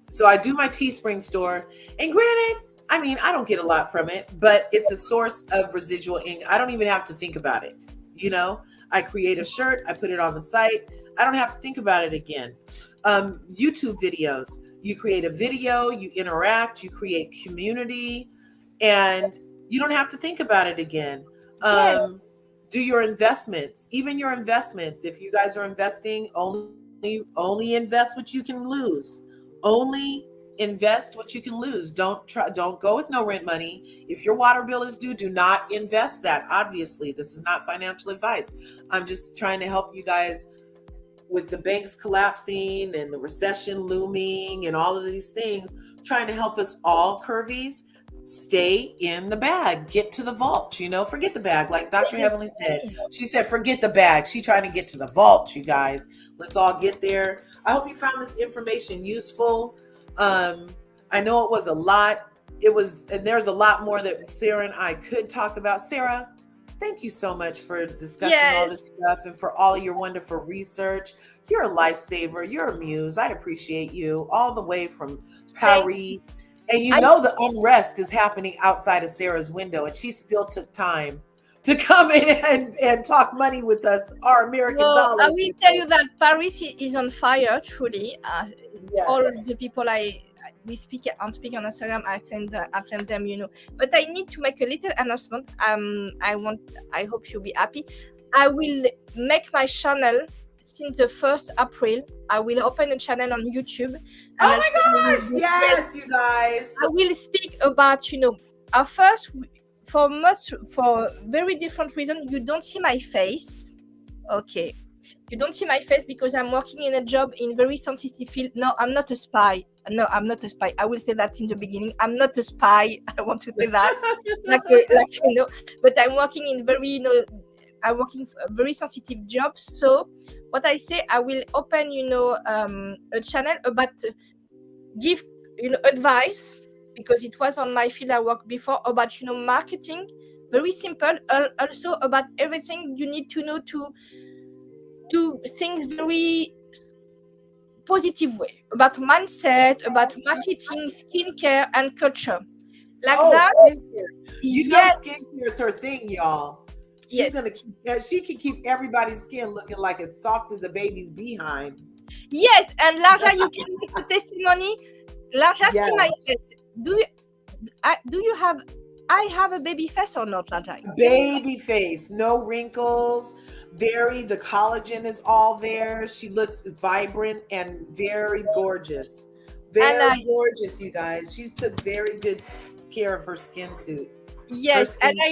so I do my Teespring store, and granted, I mean, I don't get a lot from it, but it's a source of residual income. I don't even have to think about it. I create a shirt, I put it on the site. I don't have to think about it again. YouTube videos. You create a video, you interact, you create community, and you don't have to think about it again. Do your investments, even your investments. If you guys are investing, only invest what you can lose. Only invest what you can lose. Don't go with no rent money. If your water bill is due, do not invest that. Obviously, this is not financial advice. I'm just trying to help you guys with the banks collapsing and the recession looming and all of these things. trying to help us all, Curvies, stay in the bag, get to the vault, forget the bag. Like Dr. Heavenly said, she said, forget the bag. She trying to get to the vault, you guys. Let's all get there. I hope you found this information useful. I know it was a lot. And there's a lot more that Sarah and I could talk about. Sarah, thank you so much for discussing all this stuff and for all of your wonderful research. You're a lifesaver. You're a muse. I appreciate you all the way from Paris. And the unrest is happening outside of Sarah's window, and she still took time to come in and talk money with us, our American dollars. I will tell you that Paris is on fire, truly. Yes. All the people we speak on Instagram, I send them, But I need to make a little announcement. I hope you'll be happy. I will make my channel since the 1st April. I will open a channel on YouTube. And oh my gosh! Yes, you guys. I will speak about, at first, for very different reasons, you don't see my face. Okay. You don't see my face because I'm working in a job in very sensitive field. No, I'm not a spy. No, I'm not a spy. I will say that in the beginning. I'm not a spy. I want to say that. But I'm working in I'm working for a very sensitive job. So what I say, I will open, a channel about give, advice, because it was on my field I worked before, about, marketing. Very simple. Also about everything you need to know to do things very positive way, about mindset, about marketing, skincare, and culture. Like that. Skincare. Skincare is her thing, y'all. She's gonna she can keep everybody's skin looking like as soft as a baby's behind. Yes, and LRGA, you can make the testimony. LRGA, see my face. Do you have? I have a baby face or not, LRGA? Baby face, no wrinkles. The collagen is all there. She looks vibrant and very gorgeous. Very gorgeous, you guys. She's took very good care of her skin suit. Yes, and I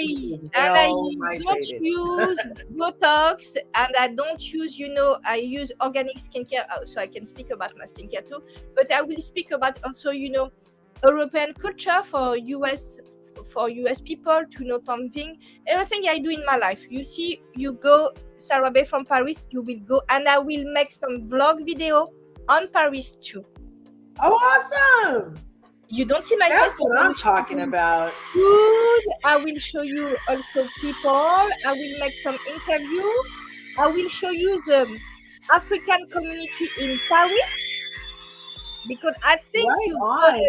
don't use Botox, and I don't use, I use organic skincare, so I can speak about my skincare too. But I will speak about also, European culture for US people to know something. Everything I do in my life. You see, you go, Sarah Bay from Paris, you will go, and I will make some vlog video on Paris too. Oh, awesome! You don't see my face. That's what I'm talking about. Good. I will show you also people. I will make some interview. I will show you the African community in Paris, because I think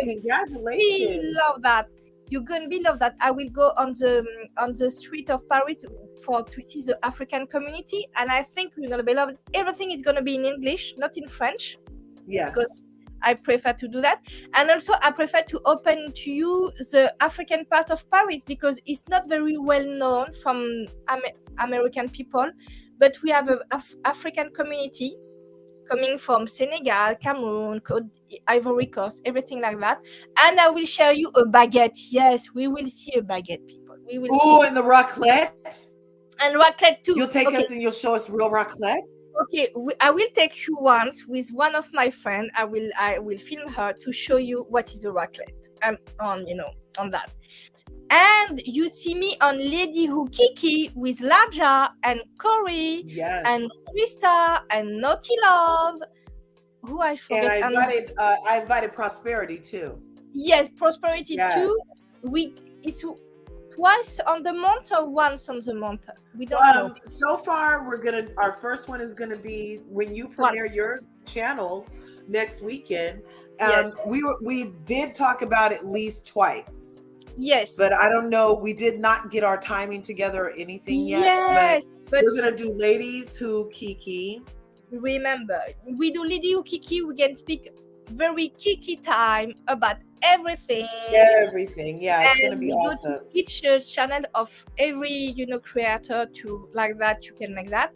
congratulations. Love that. You're gonna be love that. I will go on the street of Paris to see the African community, and I think we're gonna be loved. Everything is gonna be in English, not in French. Yes. Because I prefer to do that, and also I prefer to open to you the African part of Paris, because it's not very well known from American people, but we have an African community coming from Senegal, Cameroon, Ivory Coast, everything like that. And I will share you a baguette. Yes, we will see a baguette, people. We will see. And the raclette. And raclette too. You'll take us and you'll show us real raclette. Okay, I will take you once with one of my friends. I will film her to show you what is a raclette. On that. And you see me on Lady Who Kiki with LRGA and Corey and Krista and Naughty Love. Who I forget. And I invited Prosperity too. Yes, Prosperity too. It's twice on the month or once on the month? We don't know. So far, our first one is gonna be when you premiere your channel next weekend. We did talk about at least twice. Yes. But I don't know. We did not get our timing together or anything yet. Yes. But we're gonna do Ladies Who Kiki. Remember, we do Lady Who Kiki. We can speak very kiki time about everything. Everything, yeah, it's gonna be awesome. Go to each channel of every creator to like that. You can make that,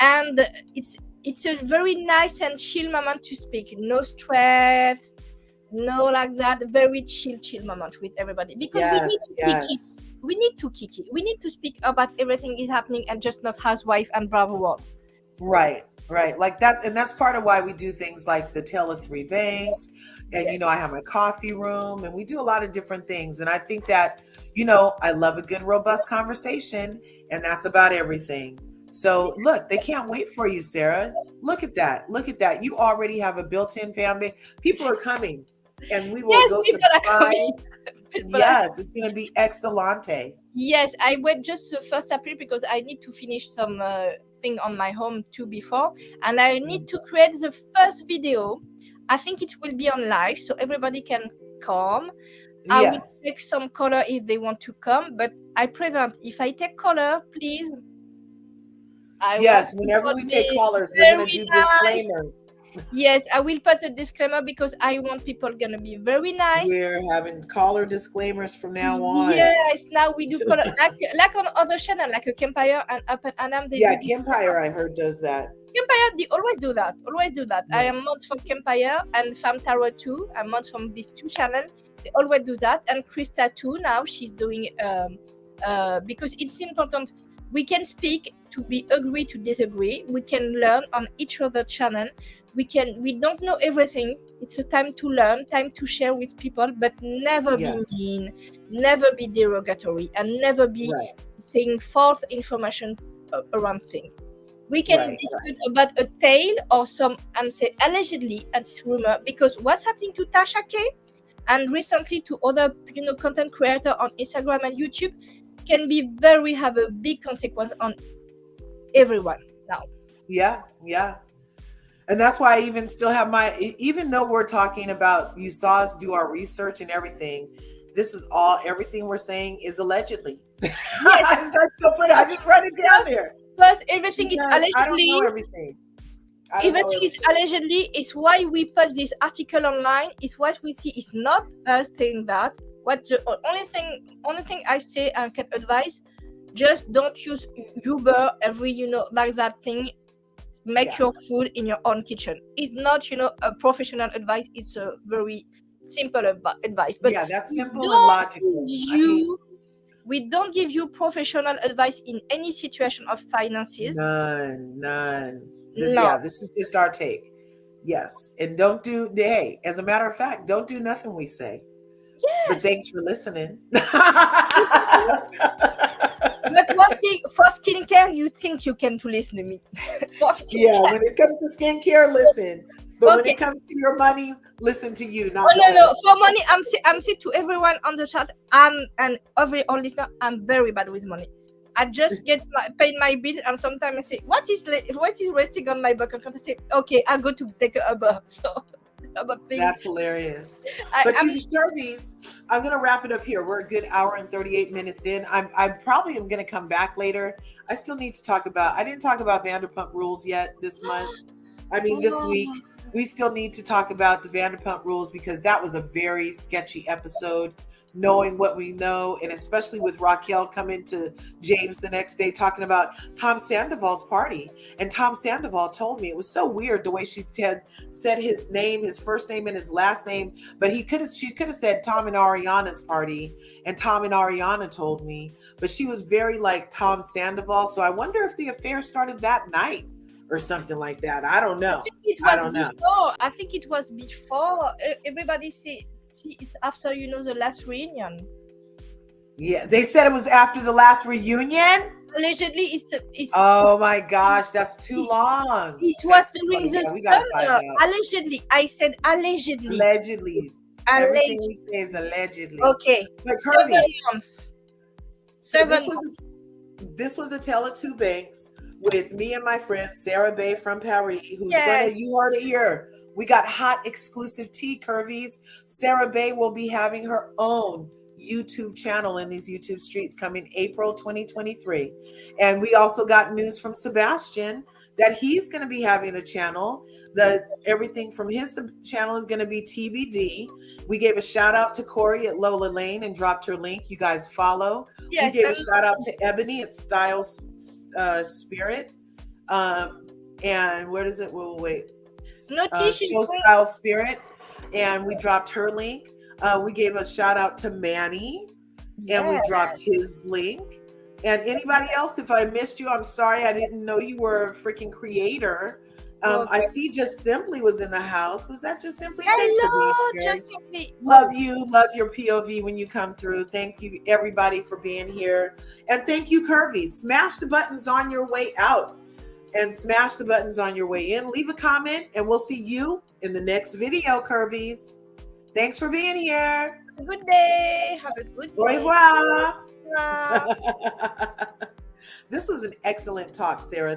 and it's a very nice and chill moment to speak. No stress, no like that. Very chill moment with everybody, because we need to kiki. We need to kiki. We need to speak about everything is happening and just not housewife and Bravo world. Right. Like that's part of why we do things like the Tale of Three Banks. And, Yes. I have my coffee room and we do a lot of different things. And I think that, I love a good, robust conversation, and that's about everything. So look, they can't wait for you, Sarah. Look at that. Look at that. You already have a built-in fan base. People are coming, and we will Yes, go people are subscribe. coming. People are. Yes, it's going to be excellente. Yes, I wait just the 1st April because I need to finish some thing on my home too before, and I need to create the first video. I think it will be on live, so everybody can come. I will Yes. take some color if they want to come, but I prevent. If I take color, please. I Yes, want whenever people we to take be callers, we're going to very do nice. disclaimers. Yes, I will put a disclaimer because I want people gonna be very nice. We're having caller disclaimers from now on. Yes, now we do color like on other channel, like a Campire and Up and Adam. They Yeah, do this. Kempire, I heard, does that. Campire, they always do that. Always do that. I Yeah. am mod from Campire and Fam Tarot too. I'm mod from these two channels. They always do that. And Krista too. Now she's doing because it's important. We can speak to be agree to disagree. We can learn on each other channel. We don't know everything. It's a time to learn, time to share with people, but never Yes. be mean, never be derogatory, and never be Right. saying false information around things. We can Right, discuss about a tale or some and say allegedly and rumor, because what's happening to Tasha K and recently to other content creator on Instagram and YouTube can be have a big consequence on everyone now. Yeah, yeah. And that's why I even still have even though we're talking about, you saw us do our research and everything, this is everything we're saying is allegedly. Yes. I just write it down there. Plus, everything is allegedly. I don't know everything. Everything is allegedly. Is why we put this article online. Is what we see. Is not us saying that. What the only thing I say and can advise, just don't use Uber every like that thing. Make your food in your own kitchen. It's not a professional advice. It's a very simple advice. But yeah, that's simple and logical. We don't give you professional advice in any situation of finances. None. This is just our take. Yes. And don't do, hey, as a matter of fact, don't do nothing we say. Yes. But thanks for listening. But one thing, for skincare, you think you can to listen to me. Yeah, when it comes to skincare, listen. But when it comes to your money, listen to you. Not no. For money, I'm saying to everyone on the chat, and every all listener, I'm very bad with money. I just paid my bill, and sometimes I say, what is resting on my bank account? I say, okay, I go to take a Uber. So that's hilarious. But Curvies, I'm gonna wrap it up here. We're a good hour and 38 minutes in. I probably am gonna come back later. I still need to talk about. I didn't talk about Vanderpump Rules yet this month. I mean, this week. We still need to talk about the Vanderpump Rules because that was a very sketchy episode, knowing what we know, and especially with Raquel coming to James the next day talking about Tom Sandoval's party. And Tom Sandoval told me it was so weird the way she had said his name, his first name and his last name, but she could have said Tom and Ariana's party, and Tom and Ariana told me, but she was very like Tom Sandoval. So I wonder if the affair started that night or something like that. I don't know. I think it was before. Everybody see it's after the last reunion. Yeah, they said it was after the last reunion. Allegedly, it's. Oh my gosh, that's too long. It was during the summer. Allegedly, I said allegedly. Allegedly. Everything we say is allegedly. Okay. But 7 months. This was a Tale of Two Banks with me and my friend Sarah Bay from Paris, who's you heard it here. We got hot exclusive tea, Curvies. Sarah Bay will be having her own YouTube channel in these YouTube streets coming April 2023. And we also got news from Sebastian that he's going to be having a channel. Everything from his channel is going to be TBD. We gave a shout out to Corey at Lola Lane and dropped her link. You guys follow. Yes, we gave a shout out to Ebony at Styles Spirit. And where does it? Well, wait. Show Style Spirit, and we dropped her link. We gave a shout out to Manny, and we dropped his link. And anybody else, if I missed you, I'm sorry. I didn't know you were a freaking creator. I Okay. see Just Simply was in the house. Was that Just Simply? Thanks for being Hello, here. just simply. Love you. Love your POV when you come through. Thank you, everybody, for being here. And thank you, Curvies. Smash the buttons on your way out and smash the buttons on your way in. Leave a comment, and we'll see you in the next video, Curvies. Thanks for being here. Have a good day. Have a good Au day. revoir. Bye. This was an excellent talk, Sarah.